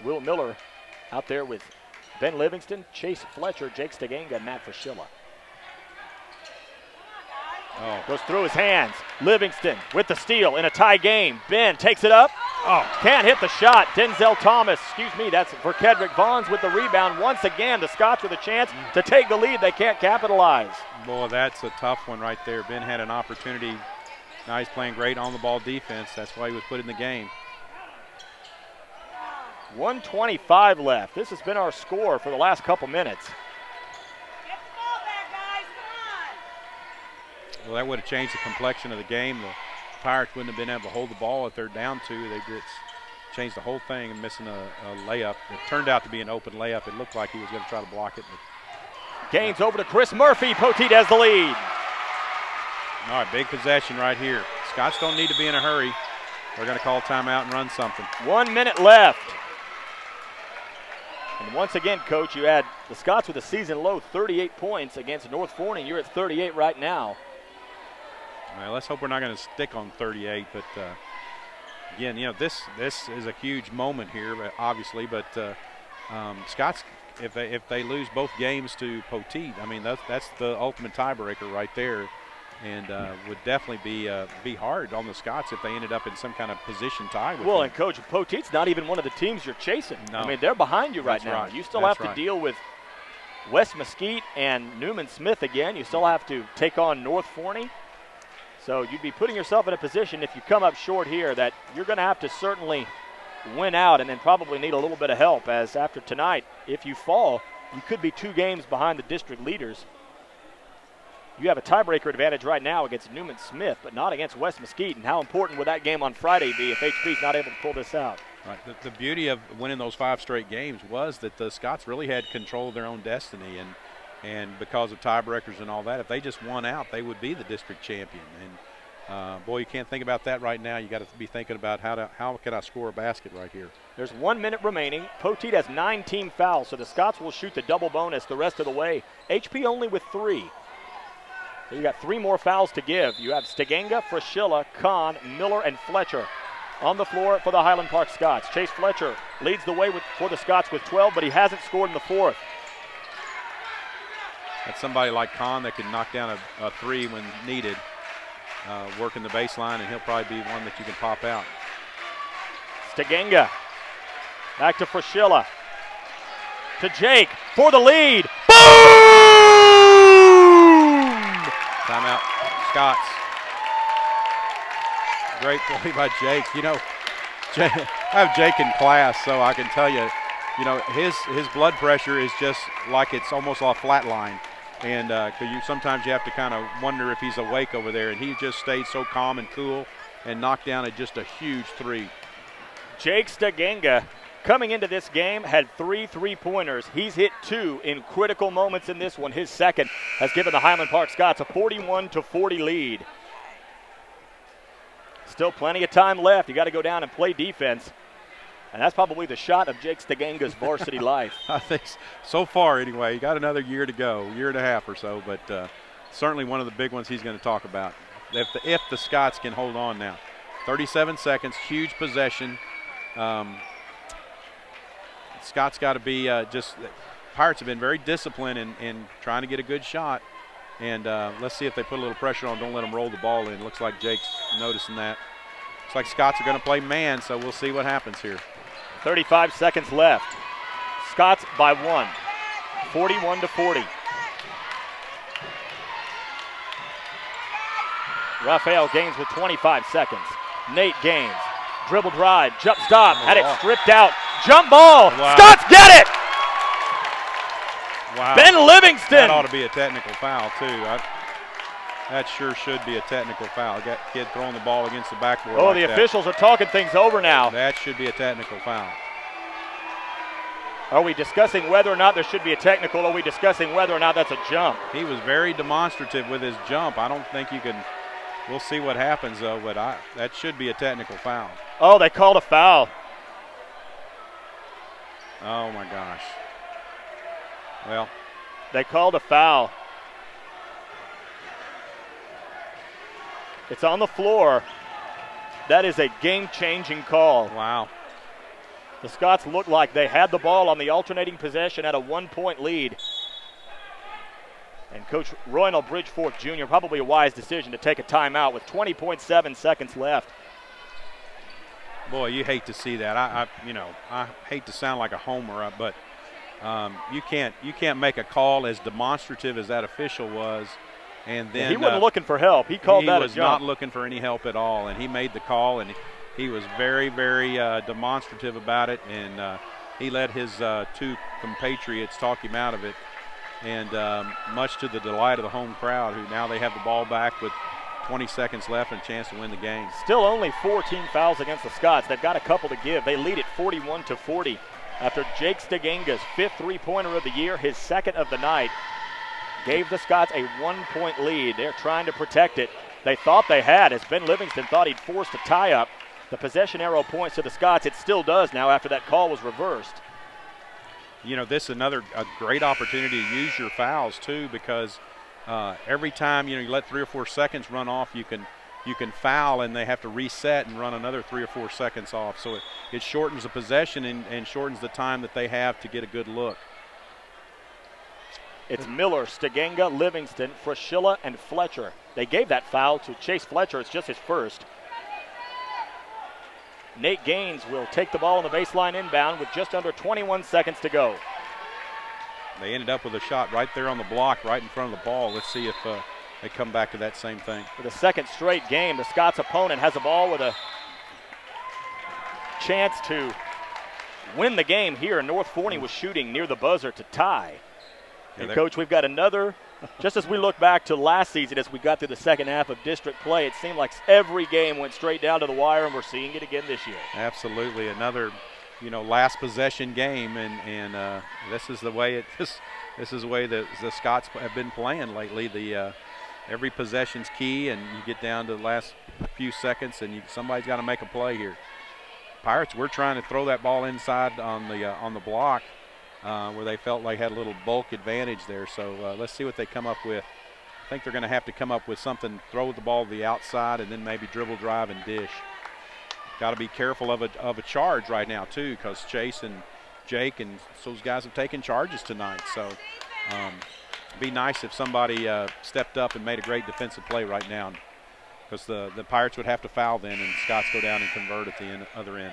Will Miller out there with Ben Livingston, Chase Fletcher, Jake Steganga, and Matt Fraschilla. Oh. Goes through his hands. Livingston with the steal in a tie game. Ben takes it up. Oh, can't hit the shot. Denzel Thomas, that's for Kedrick Vaughns with the rebound. Once again, the Scots with a chance to take the lead. They can't capitalize. Boy, that's a tough one right there. Ben had an opportunity. Now he's playing great on-the-ball defense. That's why he was put in the game. 1:25 left. This has been our score for the last couple minutes. Get the ball back, guys. Come on. Well, that would have changed the complexion of the game. The Pirates wouldn't have been able to hold the ball if they're down 2. They just changed the whole thing and missing a layup. It turned out to be an open layup. It looked like he was going to try to block it. Gaines over to Chris Murphy. Poteet has the lead. All right, big possession right here. Scots don't need to be in a hurry. They're going to call timeout and run something. 1 minute left. And once again, Coach, you had the Scots with a season low 38 points against North Forney. You're at 38 right now. Well, let's hope we're not going to stick on 38. But, again, this is a huge moment here, obviously. But Scots, if they lose both games to Poteet, I mean, that's the ultimate tiebreaker right there. And would definitely be hard on the Scots if they ended up in some kind of position tie with them. And Coach, Poteet's not even one of the teams you're chasing. No. I mean, they're behind you right That's now. right. You still That's have to right. deal with West Mesquite and Newman Smith again. You still have to take on North Forney. So you'd be putting yourself in a position, if you come up short here, that you're going to have to certainly win out and then probably need a little bit of help, as after tonight, if you fall, you could be 2 games behind the district leaders. You have a tiebreaker advantage right now against Newman Smith, but not against West Mesquite. And how important would that game on Friday be if HP's not able to pull this out? Right. The beauty of winning those 5 straight games was that the Scots really had control of their own destiny, and because of tiebreakers and all that, if they just won out, they would be the district champion. And boy, you can't think about that right now. You got to be thinking about how can I score a basket right here. There's 1 minute remaining. Poteet has 9 team fouls, so the Scots will shoot the double bonus the rest of the way. HP only with 3. So you got 3 more fouls to give. You have Steganga, Fraschilla, Kahn, Miller, and Fletcher on the floor for the Highland Park Scots. Chase Fletcher leads the way for the Scots with 12, but he hasn't scored in the 4th. That's somebody like Kahn that can knock down a 3 when needed, working the baseline, and he'll probably be one that you can pop out. Steganga back to Fraschilla, to Jake for the lead. Boom! Timeout, Scots. Great play by Jake. I have Jake in class, so I can tell you, his blood pressure is just like it's almost a flat line. And sometimes you have to kind of wonder if he's awake over there. And he just stayed so calm and cool and knocked down just a huge 3. Jake Steganga coming into this game, had 3 3-pointers. He's hit 2 in critical moments in this one. His second has given the Highland Park Scots a 41-40 lead. Still plenty of time left. You got to go down and play defense. And that's probably the shot of Jake Staganga's varsity life. I think so far anyway. He got another year to go, year and a half or so, but certainly one of the big ones he's going to talk about. If the Scots can hold on now. 37 seconds, huge possession. Scott's got to be Pirates have been very disciplined in trying to get a good shot. And let's see if they put a little pressure on. Don't let them roll the ball in. Looks like Jake's noticing that. Looks like Scots are going to play man, so we'll see what happens here. 35 seconds left. Scots by 1, 41-40. Raphael Gaines with 25 seconds. Nate Gaines, dribble drive, jump stop, had it stripped out. Jump ball, wow. Scots get it! Wow. Ben Livingston. That ought to be a technical foul, too. That sure should be a technical foul. Got kid throwing the ball against the backboard. Oh, like the that. officials are talking things over now. That should be a technical foul. Are we discussing whether or not there should be a technical? Or are we discussing whether or not that's a jump? He was very demonstrative with his jump. I don't think you can. We'll see what happens, though, but that should be a technical foul. Oh, they called a foul. Oh, my gosh. Well, they called a foul. It's on the floor. That is a game-changing call. Wow. The Scots looked like they had the ball on the alternating possession at a 1-point lead. And Coach Roynell Bridgeforth Jr., probably a wise decision to take a timeout with 20.7 seconds left. Boy, you hate to see that. I hate to sound like a homer, but you can't make a call as demonstrative as that official was. And then he wasn't looking for help. He called that a jump. He was not looking for any help at all, and he made the call, and he was very, very demonstrative about it, and he let his 2 compatriots talk him out of it, and much to the delight of the home crowd, who now they have the ball back with 20 seconds left and a chance to win the game. Still only 14 fouls against the Scots. They've got a couple to give. They lead it 41-40 after Jake Staganga's 5th 3-pointer of the year, his 2nd of the night, gave the Scots a 1-point lead. They're trying to protect it. They thought they had, as Ben Livingston thought he'd forced a tie-up. The possession arrow points to the Scots. It still does now after that call was reversed. You know, this is a great opportunity to use your fouls, too, because every time, you let 3 or 4 seconds run off, you can foul, and they have to reset and run another 3 or 4 seconds off. So it shortens the possession and shortens the time that they have to get a good look. It's Miller, Stiganga, Livingston, Fraschilla, and Fletcher. They gave that foul to Chase Fletcher. It's just his first. Nate Gaines will take the ball on the baseline inbound with just under 21 seconds to go. They ended up with a shot right there on the block, right in front of the ball. Let's see if they come back to that same thing. For the 2nd straight game, the Scots opponent has a ball with a chance to win the game here. North Forney was shooting near the buzzer to tie. And Coach, we've got another, just as we look back to last season as we got through the second half of district play, it seemed like every game went straight down to the wire, and we're seeing it again this year. Absolutely. Another, last possession game, and this is the way this is the way the Scots have been playing lately. Every possession's key, and you get down to the last few seconds, and somebody's got to make a play here. Pirates, we're trying to throw that ball inside on the block. Where they felt like had a little bulk advantage there. So let's see what they come up with. I think they're going to have to come up with something, throw the ball to the outside, and then maybe dribble, drive, and dish. Got to be careful of a charge right now, too, because Chase and Jake and those guys have taken charges tonight. So it'd be nice if somebody stepped up and made a great defensive play right now, because the Pirates would have to foul then, and Scots go down and convert at the other end.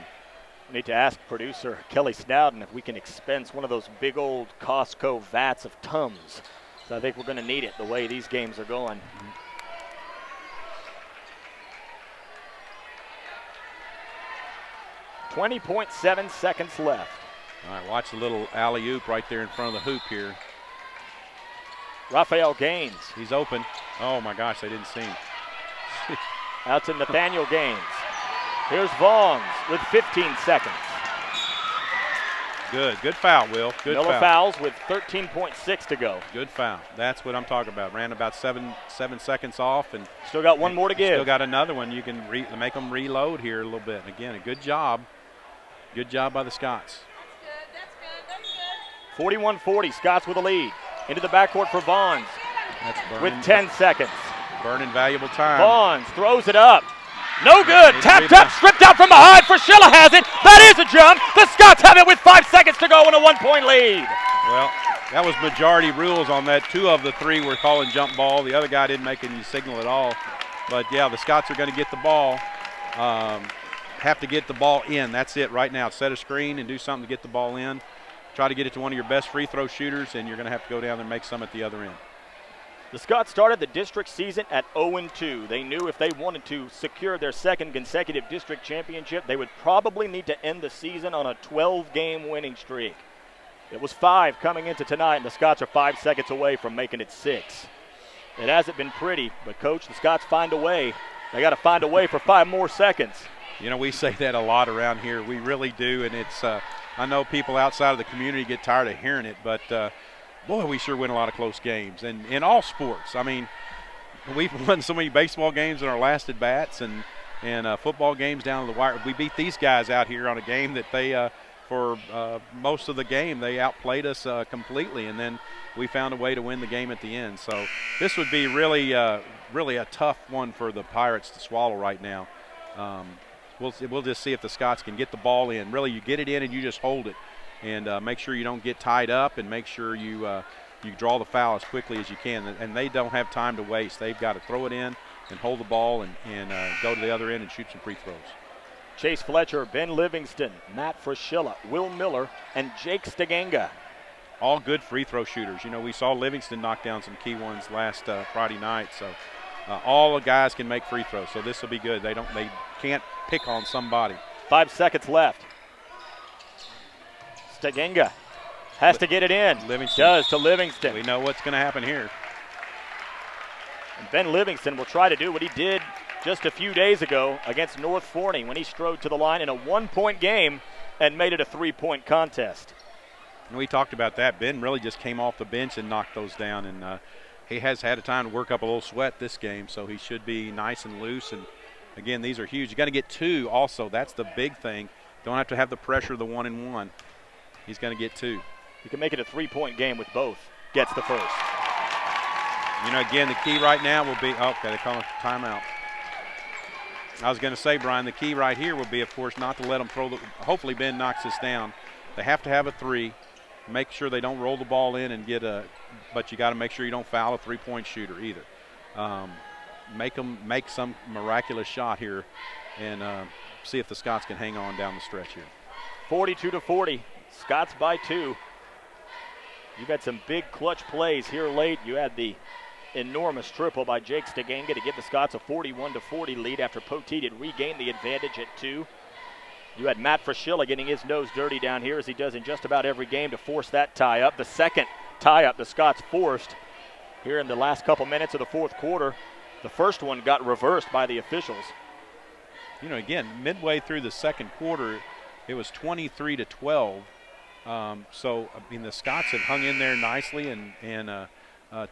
Need to ask producer Kelly Snowden if we can expense one of those big old Costco vats of Tums. So I think we're going to need it the way these games are going. 20.7 seconds left. All right, watch the little alley-oop right there in front of the hoop here. Raphael Gaines. He's open. Oh, my gosh, I didn't see him. Out to Nathaniel Gaines. Here's Vongs with 15 seconds. Good foul, Will. Good Miller foul. fouls with 13.6 to go. Good foul. That's what I'm talking about. Ran about seven seconds off, and Still got one more to give. Still got another one. You can make them reload here a little bit. And again, a good job. Good job by the Scots. That's good. 41-40. Scots with a lead. Into the backcourt for Vaughns That's with 10 seconds. Burning valuable time. Vaughns throws it up. No good. It's Tapped rebound. up, stripped out from behind. Frashilla has it. That is a jump. The Scots have it with 5 seconds to go and a 1-point lead. Well, that was majority rules on that. 2 of the 3 were calling jump ball. The other guy didn't make any signal at all. But, yeah, the Scots are going to get the ball. Have to get the ball in. That's it right now. Set a screen and do something to get the ball in. Try to get it to one of your best free throw shooters, and you're going to have to go down there and make some at the other end. The Scots started the district season at 0-2. They knew if they wanted to secure their second consecutive district championship, they would probably need to end the season on a 12-game winning streak. It was 5 coming into tonight, and the Scots are 5 seconds away from making it 6. It hasn't been pretty, but, Coach, the Scots find a way. They got to find a way for 5 more seconds. You know, we say that a lot around here. We really do, and it's I know people outside of the community get tired of hearing it, but boy, we sure win a lot of close games, and in all sports. I mean, we've won so many baseball games in our last at bats, and football games down to the wire. We beat these guys out here on a game that they, for most of the game, they outplayed us completely, and then we found a way to win the game at the end. So this would be really a tough one for the Pirates to swallow right now. We'll just see if the Scots can get the ball in. Really, you get it in and you just hold it, and make sure you don't get tied up, and make sure you draw the foul as quickly as you can. And they don't have time to waste. They've got to throw it in and hold the ball and go to the other end and shoot some free throws. Chase Fletcher, Ben Livingston, Matt Frashilla, Will Miller, and Jake Steganga. All good free throw shooters. You know, we saw Livingston knock down some key ones last Friday night. So all the guys can make free throws. So this will be good. They can't pick on somebody. 5 seconds left. Steganga has to get it in. Livingston does to Livingston. We know what's going to happen here. And Ben Livingston will try to do what he did just a few days ago against North Forney when he strode to the line in a 1-point game and made it a 3-point contest. And we talked about that. Ben really just came off the bench and knocked those down, and he has had a time to work up a little sweat this game, so he should be nice and loose. And again, these are huge. You got to get 2 also. That's the big thing. Don't have to have the pressure of the 1-and-1. He's going to get 2. You can make it a 3-point game with both. Gets the first. You know, again, the key right now will be – oh, okay, they call a timeout. I was going to say, Brian, the key right here will be, of course, not to let them throw the – hopefully Ben knocks this down. They have to have a 3. Make sure they don't roll the ball in and get a – but you got to make sure you don't foul a 3-point shooter either. Make them make some miraculous shot here and see if the Scots can hang on down the stretch here. 42-40. Scots by 2. You've had some big clutch plays here late. You had the enormous triple by Jake Steganga to give the Scots a 41-40 lead after Poteet had regained the advantage at 2. You had Matt Frashilla getting his nose dirty down here, as he does in just about every game, to force that tie-up. The second tie-up the Scots forced here in the last couple minutes of the fourth quarter. The first one got reversed by the officials. You know, again, midway through the second quarter, it was 23-12. So, I mean, the Scots have hung in there nicely and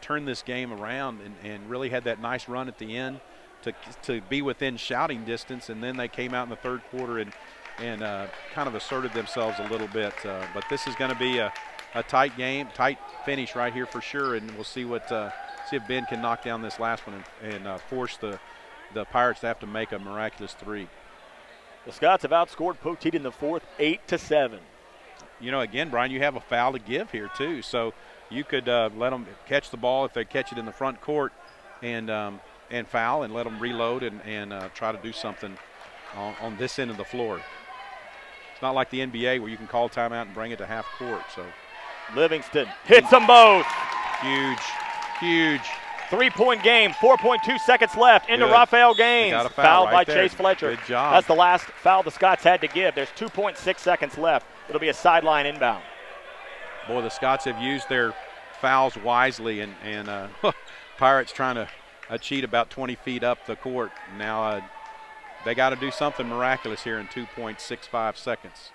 turned this game around and really had that nice run at the end to be within shouting distance. And then they came out in the third quarter and kind of asserted themselves a little bit. But this is going to be a tight game, tight finish right here for sure. And we'll see see if Ben can knock down this last one and force the Pirates to have to make a miraculous 3. The Scots have outscored Poteet in the fourth 8-7. You know, again, Brian, you have a foul to give here too. So you could let them catch the ball if they catch it in the front court and foul and let them reload and try to do something on this end of the floor. It's not like the NBA where you can call timeout and bring it to half court. So Livingston hits them both. Huge. 3-point game, 4.2 seconds left into Good. Raphael Gaines. Got a Fouled right by there. Chase Fletcher. Good job. That's the last foul the Scots had to give. There's 2.6 seconds left. It'll be a sideline inbound. Boy, the Scots have used their fouls wisely, and Pirates trying to cheat about 20 feet up the court. Now they got to do something miraculous here in 2.65 seconds.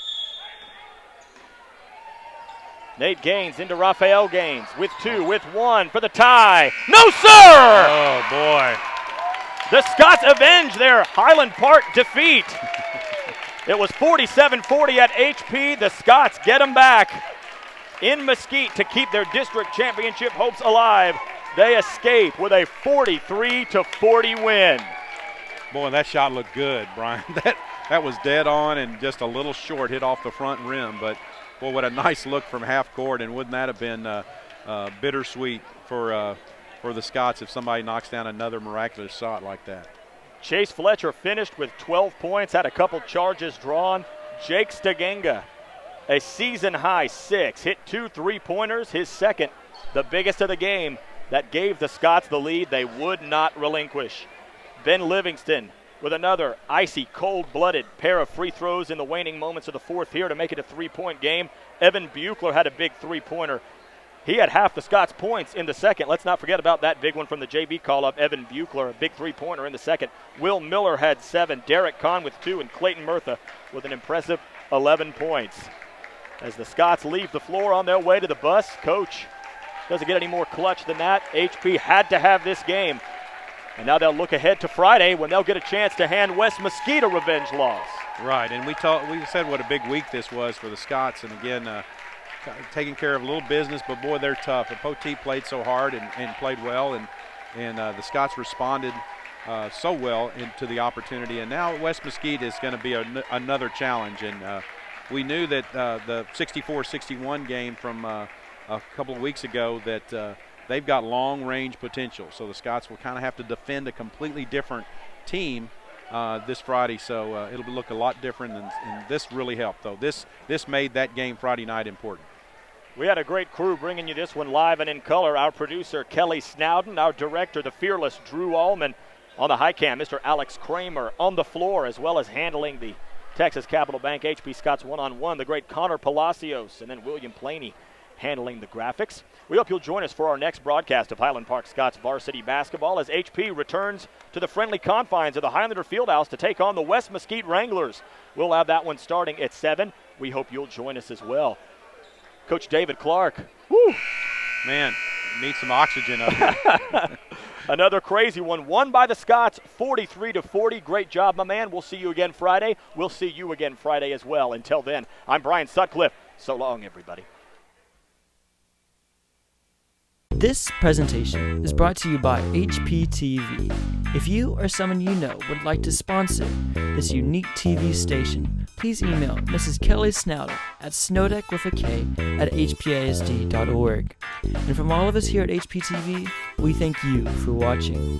Nate Gaines into Raphael Gaines with 2, with 1 for the tie. No, sir! Oh, boy. The Scots avenge their Highland Park defeat. It was 47-40 at HP. The Scots get them back in Mesquite to keep their district championship hopes alive. They escape with a 43-40 win. Boy, that shot looked good, Brian. That was dead on and just a little short, hit off the front rim. But, boy, what a nice look from half court, and wouldn't that have been bittersweet for the Scots if somebody knocks down another miraculous shot like that. Chase Fletcher finished with 12 points, had a couple charges drawn. Jake Stagenga, a season-high 6, hit 2 3-pointers, his second, the biggest of the game, that gave the Scots the lead they would not relinquish. Ben Livingston with another icy, cold-blooded pair of free throws in the waning moments of the fourth here to make it a 3-point game. Evan Buechler had a big 3-pointer. He had half the Scots' points in the second. Let's not forget about that big one from the JV call-up. Evan Buechler, a big 3-pointer in the second. Will Miller had 7. Derek Kahn with 2. And Clayton Murtha with an impressive 11 points. As the Scots leave the floor on their way to the bus, Coach doesn't get any more clutch than that. HP had to have this game. And now they'll look ahead to Friday when they'll get a chance to hand West Mesquite a revenge loss. Right, and we said what a big week this was for the Scots. And again, taking care of a little business, but boy, they're tough. And Poteet played so hard and played well, and the Scots responded so well into the opportunity. And now West Mesquite is going to be another challenge. And we knew that the 64-61 game from a couple of weeks ago that they've got long-range potential. So the Scots will kind of have to defend a completely different team this Friday, so it'll look a lot different, and this really helped, though. This made that game Friday night important. We had a great crew bringing you this one live and in color. Our producer, Kelly Snowden. Our director, the fearless Drew Allman. On the high cam, Mr. Alex Kramer on the floor, as well as handling the Texas Capital Bank HP Scots one-on-one, the great Connor Palacios, and then William Planey handling the graphics. We hope you'll join us for our next broadcast of Highland Park Scots varsity basketball as HP returns to the friendly confines of the Highlander Fieldhouse to take on the West Mesquite Wranglers. We'll have that one starting at 7. We hope you'll join us as well. Coach David Clark. Woo! Man, need some oxygen up here. Another crazy one, won by the Scots, 43-40. Great job, my man. We'll see you again Friday. We'll see you again Friday as well. Until then, I'm Brian Sutcliffe. So long, everybody. This presentation is brought to you by HPTV. If you or someone you know would like to sponsor this unique TV station, please email Mrs. Kelly Snowder at snowdeck@hpasd.org. And from all of us here at HPTV, we thank you for watching.